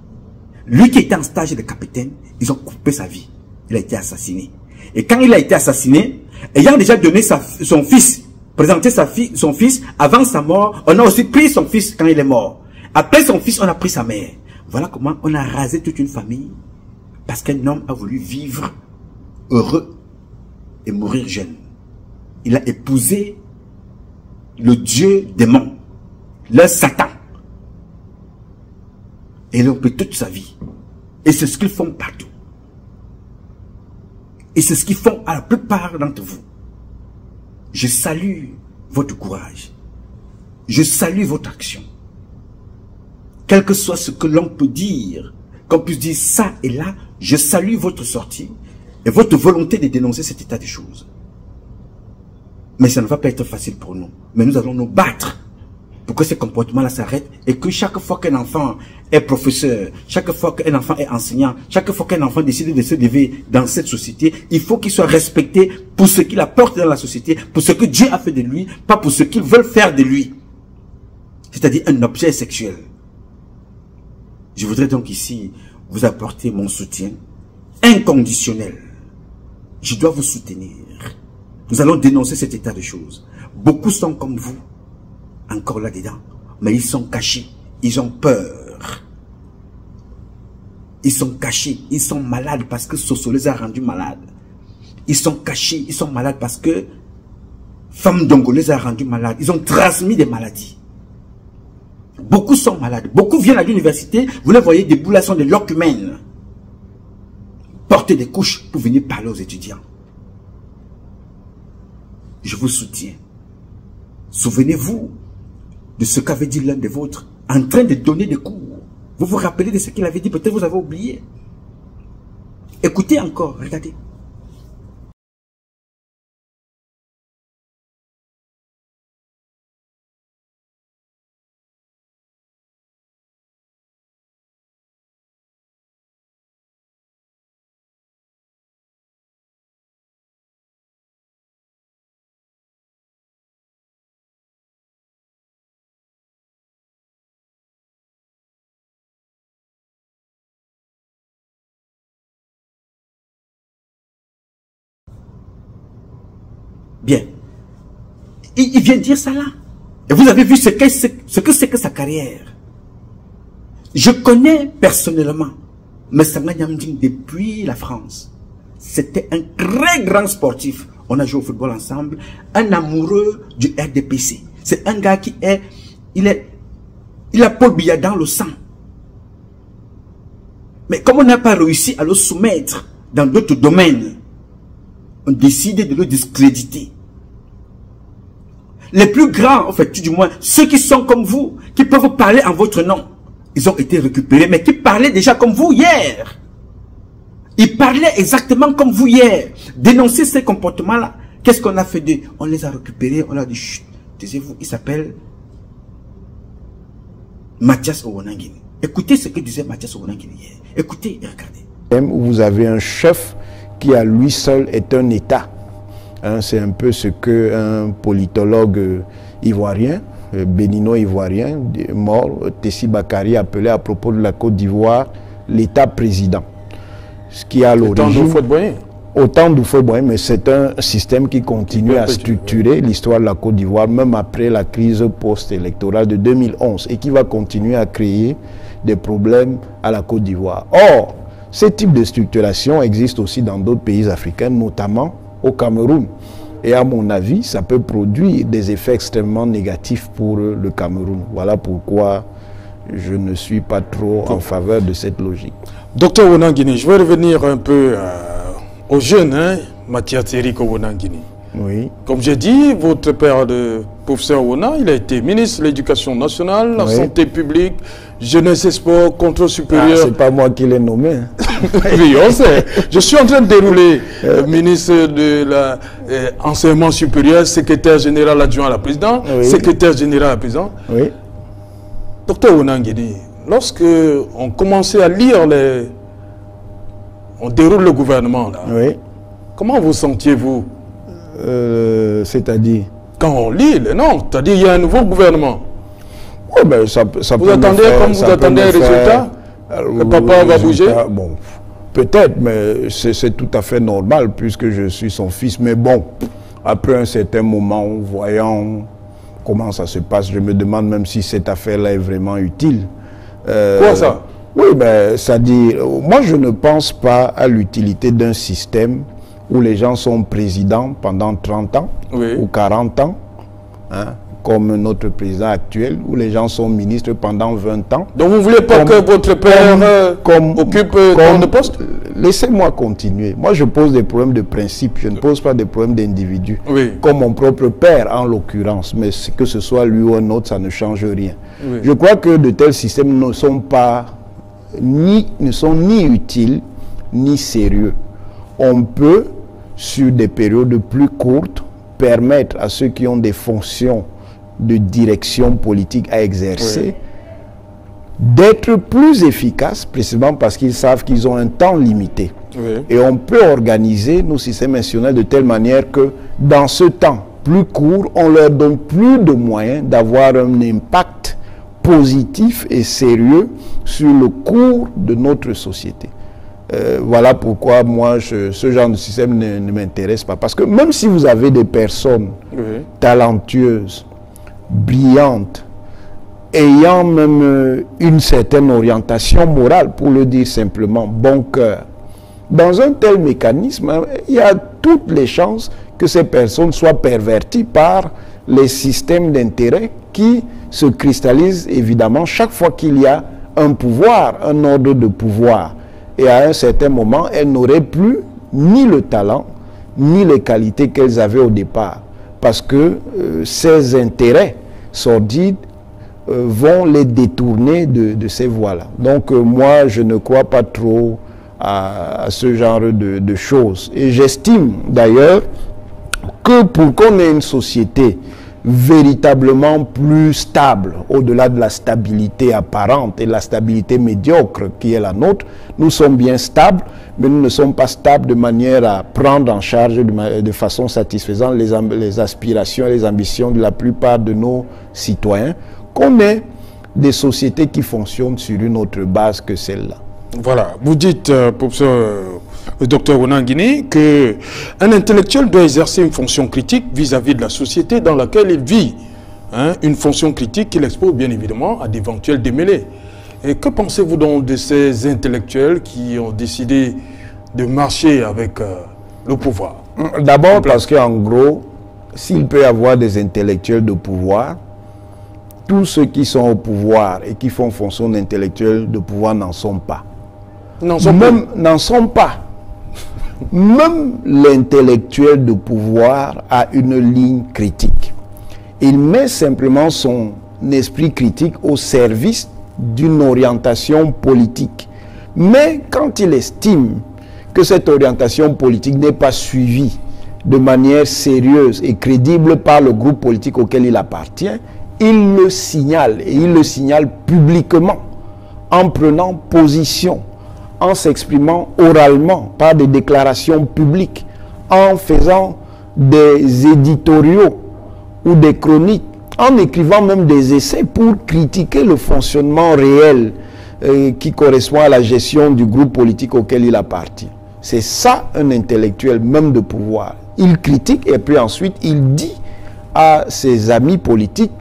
Lui qui était en stage de capitaine, ils ont coupé sa vie. Il a été assassiné. Et quand il a été assassiné, ayant déjà donné son fils, présenté son fils, avant sa mort, on a aussi pris son fils quand il est mort. Après son fils, on a pris sa mère. Voilà comment on a rasé toute une famille parce qu'un homme a voulu vivre heureux et mourir jeune. Il a épousé le dieu démon, le Satan. Et il a pris toute sa vie. Et c'est ce qu'ils font partout. Et c'est ce qu'ils font à la plupart d'entre vous. Je salue votre courage. Je salue votre action. Quel que soit ce que l'on peut dire, qu'on puisse dire ça et là, je salue votre sortie et votre volonté de dénoncer cet état de choses. Mais ça ne va pas être facile pour nous. Mais nous allons nous battre pour que ces comportements-là s'arrêtent et que chaque fois qu'un enfant est professeur, chaque fois qu'un enfant est enseignant, chaque fois qu'un enfant décide de se lever dans cette société, il faut qu'il soit respecté pour ce qu'il apporte dans la société, pour ce que Dieu a fait de lui, pas pour ce qu'ils veulent faire de lui. C'est-à-dire un objet sexuel. Je voudrais donc ici vous apporter mon soutien inconditionnel. Je dois vous soutenir. Nous allons dénoncer cet état de choses. Beaucoup sont comme vous, encore là-dedans, mais ils sont cachés, ils ont peur. Ils sont cachés, ils sont malades parce que Soso les a rendus malades. Ils sont cachés, ils sont malades parce que Femme Dongo les a rendus malades. Ils ont transmis des maladies. Beaucoup sont malades. Beaucoup viennent à l'université. Vous les voyez, des boulassons de locumènes. Porter des couches pour venir parler aux étudiants. Je vous soutiens. Souvenez-vous de ce qu'avait dit l'un des vôtres en train de donner des cours. Vous vous rappelez de ce qu'il avait dit, peut-être vous avez oublié. Écoutez encore, regardez. Bien. Il vient dire ça là. Et vous avez vu ce que c'est que sa carrière. Je connais personnellement Messanga Nyamding depuis la France. C'était un très grand sportif. On a joué au football ensemble. Un amoureux du RDPC. C'est un gars qui est... Il a Paul Biya dans le sang. Mais comme on n'a pas réussi à le soumettre dans d'autres domaines, on décide de le discréditer. Les plus grands, en fait, du moins, ceux qui sont comme vous, qui peuvent parler en votre nom, ils ont été récupérés, mais qui parlaient déjà comme vous hier. Ils parlaient exactement comme vous hier. Dénoncer ces comportements-là. Qu'est-ce qu'on a fait d'eux? On les a récupérés, on a dit, chut, taisez-vous, il s'appelle Mathias Owonangini. Écoutez ce que disait Mathias Owonangini hier. Écoutez et regardez. Vous avez un chef qui à lui seul est un État. Hein, c'est un peu ce qu'un politologue ivoirien, bénino-ivoirien, mort, Tessi Bakari, appelait à propos de la Côte d'Ivoire l'État-président. Ce qui a l'origine... Autant d'Oufoué-Boigny, mais c'est un système qui continue à structurer l'histoire de la Côte d'Ivoire, même après la crise post-électorale de 2011, et qui va continuer à créer des problèmes à la Côte d'Ivoire. Or, ce type de structuration existe aussi dans d'autres pays africains, notamment au Cameroun. Et à mon avis, ça peut produire des effets extrêmement négatifs pour le Cameroun. Voilà pourquoi je ne suis pas trop en faveur de cette logique. Docteur Owonangini, je vais revenir un peu aux jeunes, hein, Mathias Eric Owonangini. Oui. Comme j'ai dit, votre père, de professeur Owona, il a été ministre de l'Éducation nationale, la santé publique, jeunesse et sport, contrôle supérieur. C'est pas moi qui l'ai nommé. Hein. Oui, on sait. Je suis en train de dérouler ministre de l'enseignement supérieur, secrétaire général adjoint à la présidente, secrétaire général à la présidente. Oui. Docteur Owonangini, lorsque on commençait à lire on déroule le gouvernement là. Oui. Comment vous sentiez-vous? C'est-à-dire? Quand on lit les noms, c'est-à-dire il y a un nouveau gouvernement. Oui, ben ça vous attendez comme vous attendez un résultat? Le papa va bouger? Bon, peut-être, mais c'est tout à fait normal puisque je suis son fils. Mais bon, après un certain moment, voyant comment ça se passe, je me demande même si cette affaire-là est vraiment utile. Quoi ça? Oui, ben, ça dit, moi je ne pense pas à l'utilité d'un système où les gens sont présidents pendant 30 ans ou 40 ans, hein, comme notre président actuel, où les gens sont ministres pendant 20 ans. Donc vous ne voulez pas que votre père occupe tant de postes? Laissez-moi continuer. Moi je pose des problèmes de principe, je ne pose pas des problèmes d'individu. Comme mon propre père en l'occurrence, mais que ce soit lui ou un autre, ça ne change rien. Je crois que de tels systèmes ne sont ni utiles, ni sérieux. On peut, sur des périodes plus courtes, permettre à ceux qui ont des fonctions de direction politique à exercer d'être plus efficaces, précisément parce qu'ils savent qu'ils ont un temps limité. Et on peut organiser nos systèmes institutionnels de telle manière que dans ce temps plus court, on leur donne plus de moyens d'avoir un impact positif et sérieux sur le cours de notre société. Voilà pourquoi moi, ce genre de système ne m'intéresse pas. Parce que même si vous avez des personnes talentueuses, brillantes, ayant même une certaine orientation morale, pour le dire simplement, bon cœur, dans un tel mécanisme, il y a toutes les chances que ces personnes soient perverties par les systèmes d'intérêt qui se cristallisent évidemment chaque fois qu'il y a un pouvoir, un ordre de pouvoir. Et à un certain moment, elles n'auraient plus ni le talent, ni les qualités qu'elles avaient au départ. Parce que ces intérêts sordides vont les détourner de ces voies-là. Donc moi, je ne crois pas trop à ce genre de choses. Et j'estime d'ailleurs que pour qu'on ait une société véritablement plus stable, au-delà de la stabilité apparente et la stabilité médiocre qui est la nôtre, nous sommes bien stables, mais nous ne sommes pas stables de manière à prendre en charge de façon satisfaisante les aspirations et les ambitions de la plupart de nos citoyens, qu'on ait des sociétés qui fonctionnent sur une autre base que celle-là. Voilà, vous dites, professeur docteur Onanguini, qu'un intellectuel doit exercer une fonction critique vis-à-vis de la société dans laquelle il vit. Hein, une fonction critique qu'il expose bien évidemment à d'éventuels démêlés. Et que pensez-vous donc de ces intellectuels qui ont décidé de marcher avec le pouvoir? D'abord parce qu'en gros, s'il peut y avoir des intellectuels de pouvoir, tous ceux qui sont au pouvoir et qui font fonction d'intellectuels de pouvoir n'en sont pas. N'en sont pas. Même l'intellectuel de pouvoir a une ligne critique. Il met simplement son esprit critique au service d'une orientation politique. Mais quand il estime que cette orientation politique n'est pas suivie de manière sérieuse et crédible par le groupe politique auquel il appartient, il le signale, et il le signale publiquement, en prenant position, en s'exprimant oralement par des déclarations publiques, en faisant des éditoriaux ou des chroniques, en écrivant même des essais pour critiquer le fonctionnement réel qui correspond à la gestion du groupe politique auquel il appartient. C'est ça un intellectuel même de pouvoir. Il critique et puis ensuite il dit à ses amis politiques: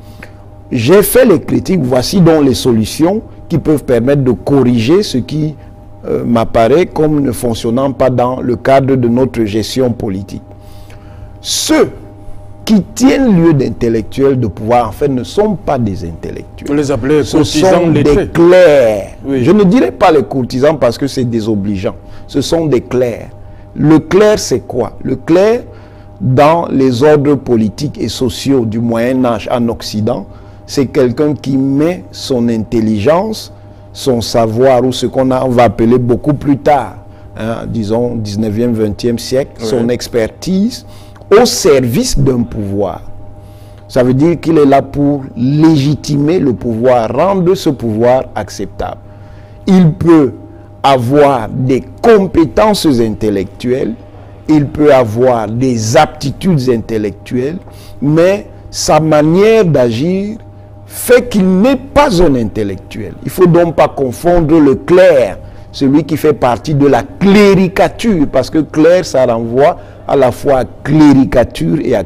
j'ai fait les critiques, voici donc les solutions qui peuvent permettre de corriger ce qui m'apparaît comme ne fonctionnant pas dans le cadre de notre gestion politique. Ceux qui tiennent lieu d'intellectuels de pouvoir, en fait, ne sont pas des intellectuels. Vous les appelez ce courtisans sont lettrés. des clercs. Oui. Je ne dirais pas les courtisans parce que c'est désobligeant. Ce sont des clercs. Le clerc, c'est quoi? Le clerc, dans les ordres politiques et sociaux du Moyen-Âge en Occident, c'est quelqu'un qui met son intelligence, son savoir, ou ce qu'on va appeler beaucoup plus tard, hein, disons 19e, 20e siècle, oui, son expertise, au service d'un pouvoir. Ça veut dire qu'il est là pour légitimer le pouvoir, rendre ce pouvoir acceptable. Il peut avoir des compétences intellectuelles, il peut avoir des aptitudes intellectuelles, mais sa manière d'agir fait qu'il n'est pas un intellectuel. Il ne faut donc pas confondre le clerc, celui qui fait partie de la cléricature, parce que clerc, ça renvoie à la fois à cléricature et à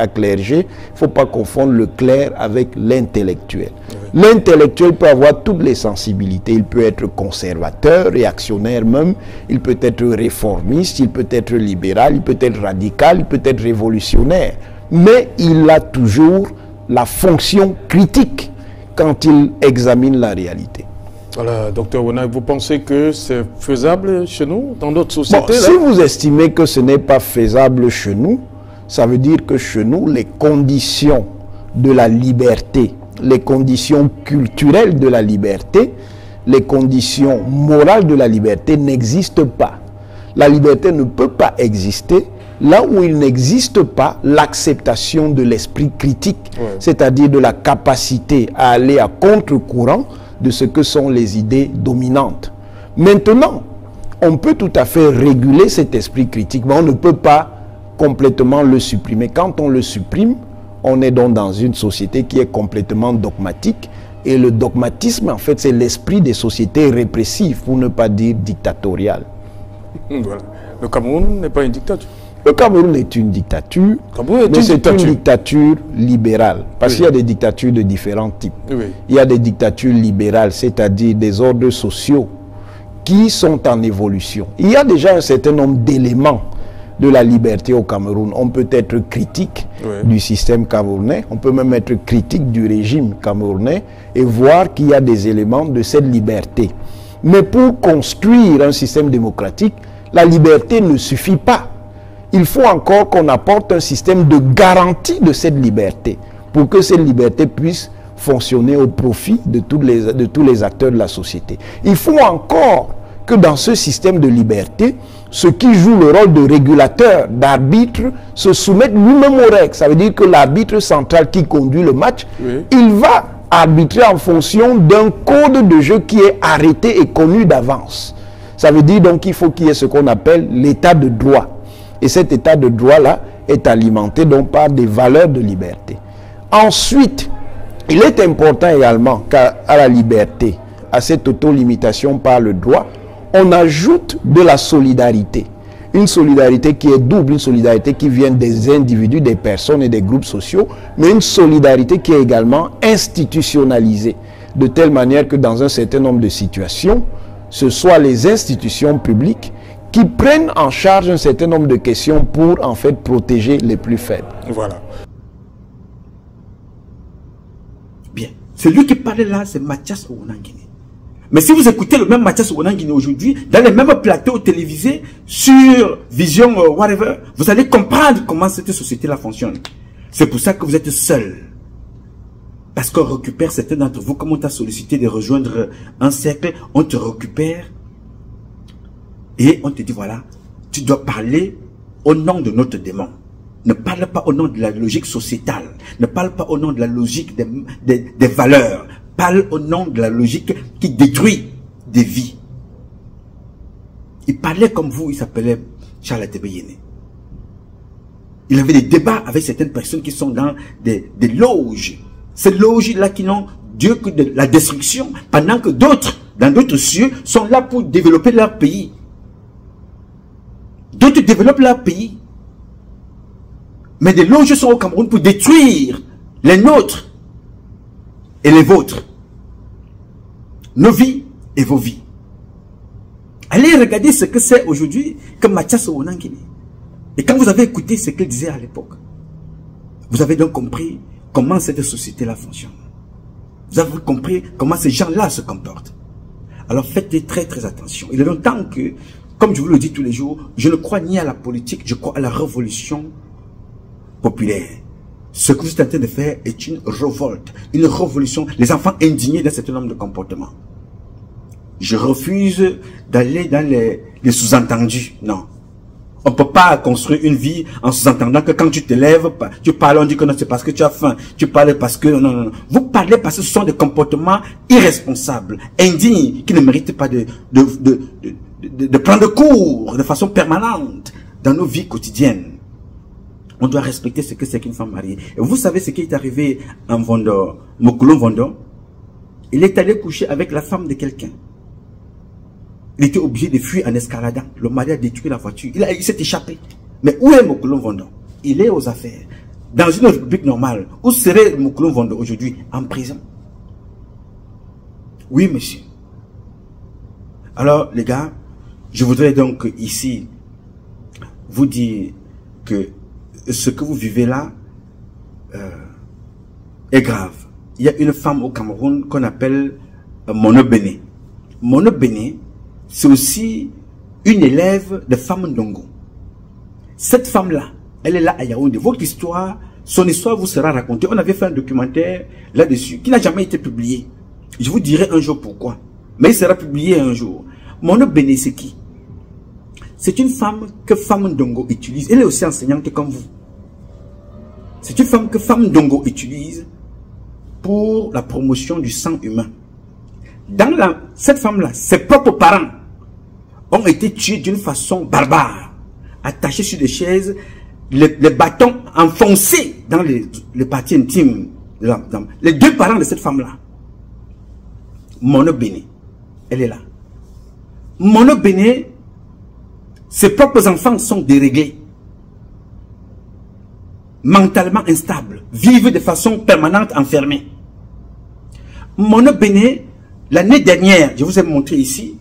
clergé. Il ne faut pas confondre le clerc avec l'intellectuel. Oui. L'intellectuel peut avoir toutes les sensibilités. Il peut être conservateur, réactionnaire même, il peut être réformiste, il peut être libéral, il peut être radical, il peut être révolutionnaire. Mais il a toujours la fonction critique quand il examine la réalité. Voilà, docteur Onag, vous pensez que c'est faisable chez nous, dans notre société? Bon, si vous estimez que ce n'est pas faisable chez nous, ça veut dire que chez nous, les conditions de la liberté, les conditions culturelles de la liberté, les conditions morales de la liberté n'existent pas. La liberté ne peut pas exister là où il n'existe pas l'acceptation de l'esprit critique, ouais, c'est-à-dire de la capacité à aller à contre-courant de ce que sont les idées dominantes. Maintenant, on peut tout à fait réguler cet esprit critique, mais on ne peut pas complètement le supprimer. Quand on le supprime, on est donc dans une société qui est complètement dogmatique, et le dogmatisme, en fait, c'est l'esprit des sociétés répressives, pour ne pas dire dictatoriales. Voilà. Le Cameroun n'est pas une dictature. Le Cameroun est une dictature, mais c'est une dictature libérale. Parce qu'il y a des dictatures de différents types. Oui. Il y a des dictatures libérales, c'est-à-dire des ordres sociaux qui sont en évolution. Il y a déjà un certain nombre d'éléments de la liberté au Cameroun. On peut être critique, oui, du système camerounais, on peut même être critique du régime camerounais et voir qu'il y a des éléments de cette liberté. Mais pour construire un système démocratique, la liberté ne suffit pas. Il faut encore qu'on apporte un système de garantie de cette liberté pour que cette liberté puisse fonctionner au profit de tous les acteurs de la société. Il faut encore que dans ce système de liberté, ceux qui jouent le rôle de régulateur, d'arbitre, se soumettent lui-même aux règles. Ça veut dire que l'arbitre central qui conduit le match, oui, il va arbitrer en fonction d'un code de jeu qui est arrêté et connu d'avance. Ça veut dire donc qu'il faut qu'il y ait ce qu'on appelle l'état de droit. Et cet état de droit-là est alimenté donc par des valeurs de liberté. Ensuite, il est important également qu'à la liberté, à cette auto-limitation par le droit, on ajoute de la solidarité. une solidarité qui est double, une solidarité qui vient des individus, des personnes et des groupes sociaux, mais une solidarité qui est également institutionnalisée, de telle manière que dans un certain nombre de situations, ce soit les institutions publiques qui prennent en charge un certain nombre de questions pour en fait protéger les plus faibles. Voilà. Bien. Celui qui parlait là, c'est Mathias Ouonangini. Mais si vous écoutez le même Mathias Ouonangini aujourd'hui, dans les mêmes plateaux télévisés, sur Vision, whatever, vous allez comprendre comment cette société-là fonctionne. C'est pour ça que vous êtes seul. Parce qu'on récupère certains d'entre vous, comme on t'a sollicité de rejoindre un cercle, on te récupère et on te dit, voilà, tu dois parler au nom de notre démon. Ne parle pas au nom de la logique sociétale. Ne parle pas au nom de la logique des valeurs. Parle au nom de la logique qui détruit des vies. Il parlait comme vous, il s'appelait Charles Atebeyene. Il avait des débats avec certaines personnes qui sont dans des loges. Ces loges-là qui n'ont Dieu que de la destruction, pendant que d'autres, dans d'autres cieux, sont là pour développer leur pays. D'autres développent leur pays. Mais des loges sont au Cameroun pour détruire les nôtres et les vôtres. Nos vies et vos vies. Allez regarder ce que c'est aujourd'hui que Mathias Ouonangini. Et quand vous avez écouté ce qu'il disait à l'époque, vous avez donc compris comment cette société-là fonctionne. Vous avez compris comment ces gens-là se comportent. Alors faites très très attention. Il est longtemps que, comme je vous le dis tous les jours, je ne crois ni à la politique, je crois à la révolution populaire. Ce que vous êtes en train de faire est une révolte, une révolution. Les enfants indignés d'un certain nombre de comportements. Je refuse d'aller dans les sous-entendus. Non. On ne peut pas construire une vie en sous-entendant que quand tu te lèves, tu parles, on dit que non, c'est parce que tu as faim. Tu parles parce que... Non. Vous parlez parce que ce sont des comportements irresponsables, indignes, qui ne méritent pas de prendre cours de façon permanente dans nos vies quotidiennes. On doit respecter ce que c'est qu'une femme mariée. Et vous savez ce qui est arrivé en Vondo, Mokulon Vondo? Il est allé coucher avec la femme de quelqu'un. Il était obligé de fuir en escaladant. Le mari a détruit la voiture. Il s'est échappé. Mais où est Mokulon Vondo? Il est aux affaires. Dans une république normale, où serait Mokulon Vondo aujourd'hui? En prison. Oui, monsieur. Alors, les gars, je voudrais donc ici vous dire que ce que vous vivez là est grave. Il y a une femme au Cameroun qu'on appelle Mono Bene. Mono Bene, c'est aussi une élève de Femme Ndongo. Cette femme-là, elle est là à Yaoundé. Votre histoire, son histoire vous sera racontée. On avait fait un documentaire là-dessus qui n'a jamais été publié. Je vous dirai un jour pourquoi. Mais il sera publié un jour. Mono Bene, c'est qui? C'est une femme que Femme Ndongo utilise. Elle est aussi enseignante comme vous. C'est une femme que Femme Ndongo utilise pour la promotion du sang humain. Cette femme-là, ses propres parents ont été tués d'une façon barbare, attachés sur des chaises, les bâtons enfoncés dans les parties intimes de la dame. Les deux parents de cette femme-là, Mono Bene, elle est là. Mono Bene, ses propres enfants sont déréglés, mentalement instables, vivent de façon permanente enfermés. Mono Bene, l'année dernière, je vous ai montré ici,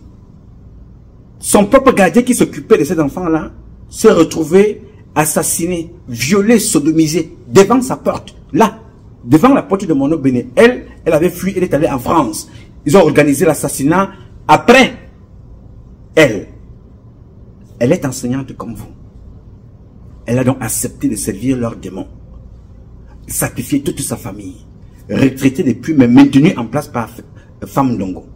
son propre gardien qui s'occupait de cet enfant-là s'est retrouvé assassiné, violé, sodomisé devant sa porte. Là, devant la porte de Mono Bene. Elle avait fui, elle est allée en France. Ils ont organisé l'assassinat après elle. Elle est enseignante comme vous. Elle a donc accepté de servir leurs démons, sacrifier toute sa famille, retraitée depuis, mais maintenue en place par Femme Ndongo.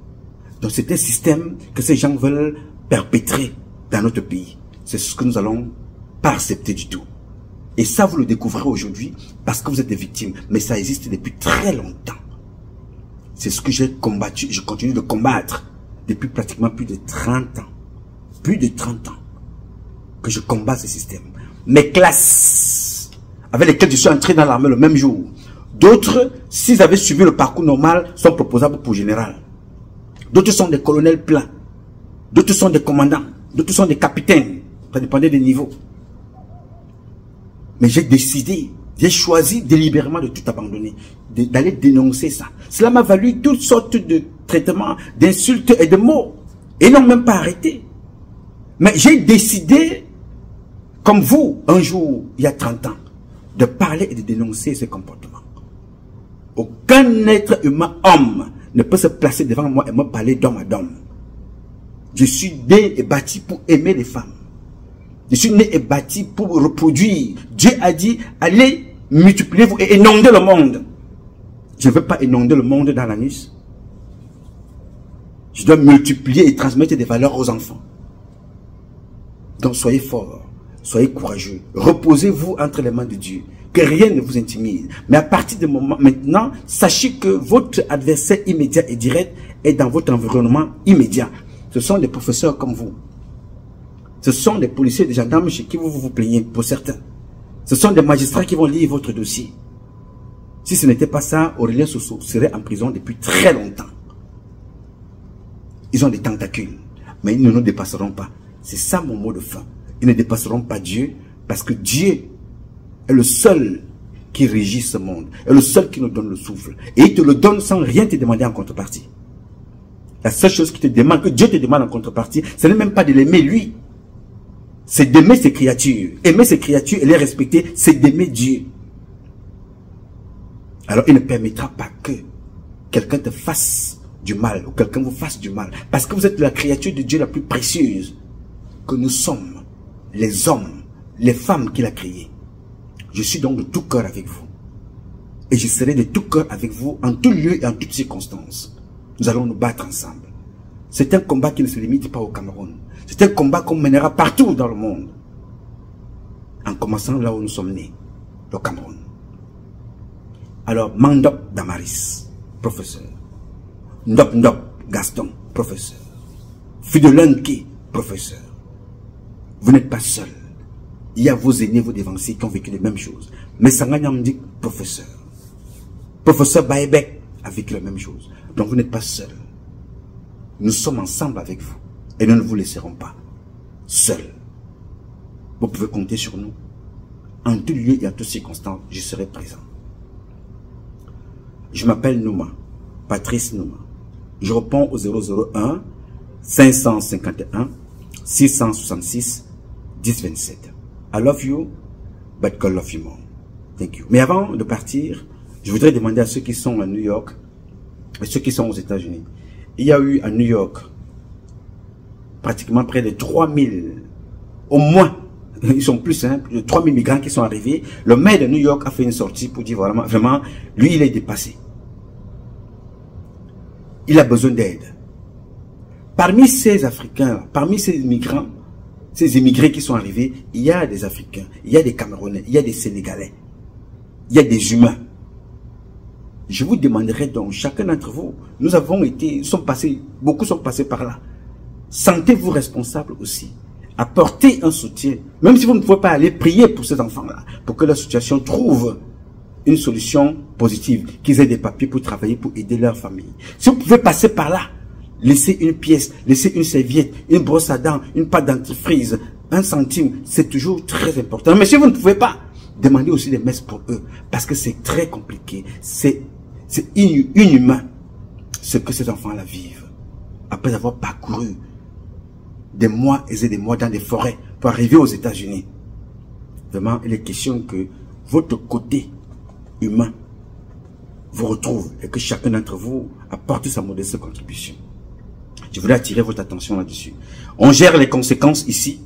Donc c'est un système que ces gens veulent perpétrer dans notre pays. C'est ce que nous allons pas accepter du tout. Et ça, vous le découvrez aujourd'hui parce que vous êtes des victimes. Mais ça existe depuis très longtemps. C'est ce que j'ai combattu. Je continue de combattre depuis pratiquement plus de 30 ans. Plus de 30 ans que je combats ce système. Mes classes avec lesquelles je suis entré dans l'armée le même jour. D'autres, s'ils avaient suivi le parcours normal, sont proposables pour général. D'autres sont des colonels pleins. D'autres sont des commandants. D'autres sont des capitaines. Ça dépendait des niveaux. Mais j'ai décidé, j'ai choisi délibérément de tout abandonner, d'aller dénoncer ça. Cela m'a valu toutes sortes de traitements, d'insultes et de mots. Et n'ont même pas arrêté. Mais j'ai décidé, comme vous, un jour, il y a 30 ans, de parler et de dénoncer ce comportement. Aucun être humain, homme, ne peut se placer devant moi et me parler d'homme à d'homme. Je suis né et bâti pour aimer les femmes. Je suis né et bâti pour reproduire. Dieu a dit, allez, multipliez-vous et inondez le monde. Je ne veux pas inonder le monde dans l'anus. Je dois multiplier et transmettre des valeurs aux enfants. Donc soyez forts, soyez courageux. Reposez-vous entre les mains de Dieu. Que rien ne vous intimide. Mais à partir de maintenant, sachez que votre adversaire immédiat et direct est dans votre environnement immédiat. Ce sont des professeurs comme vous. Ce sont des policiers, des gendarmes chez qui vous plaignez, pour certains. Ce sont des magistrats qui vont lire votre dossier. Si ce n'était pas ça, Aurélien Soso serait en prison depuis très longtemps. Ils ont des tentacules, mais ils ne nous dépasseront pas. C'est ça mon mot de fin. Ils ne dépasseront pas Dieu, parce que Dieu est le seul qui régit ce monde, est le seul qui nous donne le souffle. Et il te le donne sans rien te demander en contrepartie. La seule chose qui te demande, que Dieu te demande en contrepartie, ce n'est même pas de l'aimer lui. C'est d'aimer ses créatures. Aimer ses créatures et les respecter, c'est d'aimer Dieu. Alors il ne permettra pas que quelqu'un te fasse du mal, ou quelqu'un vous fasse du mal. Parce que vous êtes la créature de Dieu la plus précieuse que nous sommes, les hommes, les femmes qu'il a créées. Je suis donc de tout cœur avec vous. Et je serai de tout cœur avec vous en tout lieu et en toutes circonstances. Nous allons nous battre ensemble. C'est un combat qui ne se limite pas au Cameroun. C'est un combat qu'on mènera partout dans le monde. En commençant là où nous sommes nés, le Cameroun. Alors, Mandop Damaris, professeur. Ndop Ndop Gaston, professeur. Fidelenke, professeur. Vous n'êtes pas seul. Il y a vos aînés, vos dévanciers qui ont vécu les mêmes choses. Mais Sanganyam dit professeur. Professeur Baebek a vécu la même chose. Donc vous n'êtes pas seul. Nous sommes ensemble avec vous. Et nous ne vous laisserons pas seuls. Vous pouvez compter sur nous. En tout lieu et en toutes circonstances, je serai présent. Je m'appelle Nouma, Patrice Nouma. Je réponds au 001 551 666 1027. I love you, but God love you more. Thank you. Mais avant de partir, je voudrais demander à ceux qui sont à New York et ceux qui sont aux États-Unis. Il y a eu à New York pratiquement près de 3000, au moins, ils sont plus simples, de 3000 migrants qui sont arrivés. Le maire de New York a fait une sortie pour dire vraiment, lui il est dépassé. Il a besoin d'aide. Parmi ces Africains, parmi ces migrants, ces immigrés qui sont arrivés, il y a des Africains, il y a des Camerounais, il y a des Sénégalais, il y a des humains. Je vous demanderai donc, chacun d'entre vous, nous avons été, beaucoup sont passés par là. Sentez-vous responsable aussi. Apportez un soutien, même si vous ne pouvez pas aller prier pour ces enfants-là, pour que la situation trouve une solution positive, qu'ils aient des papiers pour travailler, pour aider leur famille. Si vous pouvez passer par là, laissez une pièce, laissez une serviette, une brosse à dents, une pâte dentifrice, 1 centime, c'est toujours très important. Mais si vous ne pouvez pas, demandez aussi des messes pour eux, parce que c'est très compliqué, c'est inhumain ce que ces enfants-là vivent, après avoir parcouru des mois et des mois dans des forêts pour arriver aux États-Unis. Vraiment, il est question que votre côté humain vous retrouve et que chacun d'entre vous apporte sa modeste contribution. Je voudrais attirer votre attention là-dessus. On gère les conséquences ici.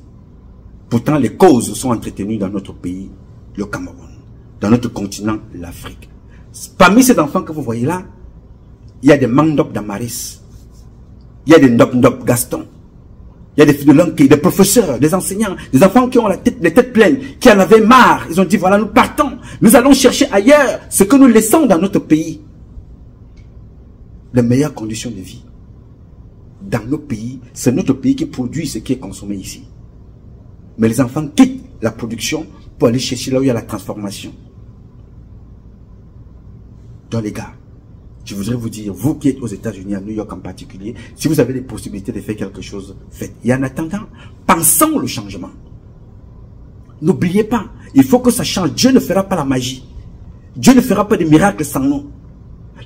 Pourtant, les causes sont entretenues dans notre pays, le Cameroun, dans notre continent, l'Afrique. Parmi ces enfants que vous voyez là, il y a des Mandop Damaris, il y a des Ndop Ndop Gaston, il y a des Fidelenke, des professeurs, des enseignants, des enfants qui ont les têtes pleines, qui en avaient marre. Ils ont dit, voilà, nous partons, nous allons chercher ailleurs ce que nous laissons dans notre pays. Les meilleures conditions de vie. Dans nos pays, c'est notre pays qui produit ce qui est consommé ici. Mais les enfants quittent la production pour aller chercher là où il y a la transformation. Donc les gars, je voudrais vous dire, vous qui êtes aux États-Unis, à New York en particulier, si vous avez des possibilités de faire quelque chose, faites. Et en attendant, pensons le changement. N'oubliez pas, il faut que ça change. Dieu ne fera pas la magie. Dieu ne fera pas de miracles sans nous.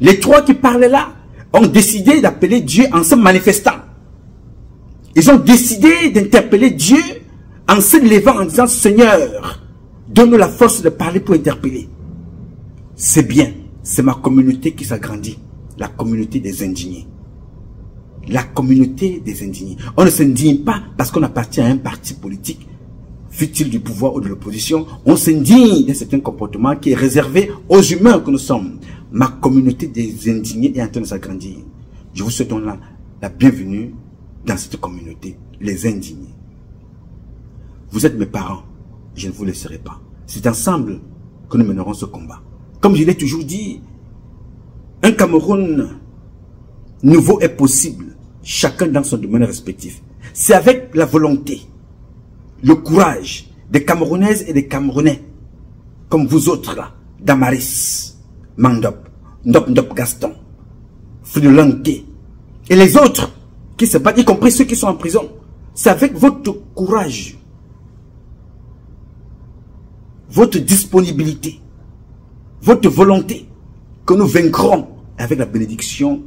Les trois qui parlaient là ont décidé d'appeler Dieu en se manifestant. Ils ont décidé d'interpeller Dieu en se levant en disant, Seigneur, donne-nous la force de parler pour interpeller. C'est bien, c'est ma communauté qui s'agrandit. La communauté des indignés. La communauté des indignés. On ne s'indigne pas parce qu'on appartient à un parti politique, fut-il du pouvoir ou de l'opposition. On s'indigne d'un certain comportement qui est réservé aux humains que nous sommes. Ma communauté des indignés est en train de s'agrandir. Je vous souhaite donc la bienvenue dans cette communauté, les indignés. Vous êtes mes parents, je ne vous laisserai pas. C'est ensemble que nous mènerons ce combat. Comme je l'ai toujours dit, un Cameroun nouveau est possible, chacun dans son domaine respectif. C'est avec la volonté, le courage des Camerounaises et des Camerounais, comme vous autres là, Damaris, Mandop, Ndop Gaston, Fridolanké, et les autres qui se battent, y compris ceux qui sont en prison. C'est avec votre courage, votre disponibilité, votre volonté, que nous vaincrons avec la bénédiction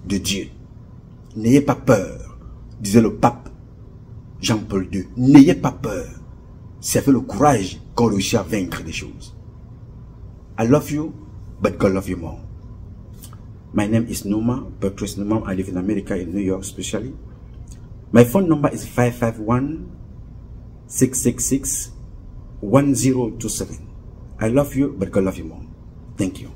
de Dieu. N'ayez pas peur, disait le pape Jean-Paul II. N'ayez pas peur. C'est avec le courage qu'on réussit à vaincre des choses. I love you, but God love you more. My name is Numa, Patrice Numa. I live in America, in New York especially. My phone number is 551-666-1027. I love you, but God love you more. Thank you.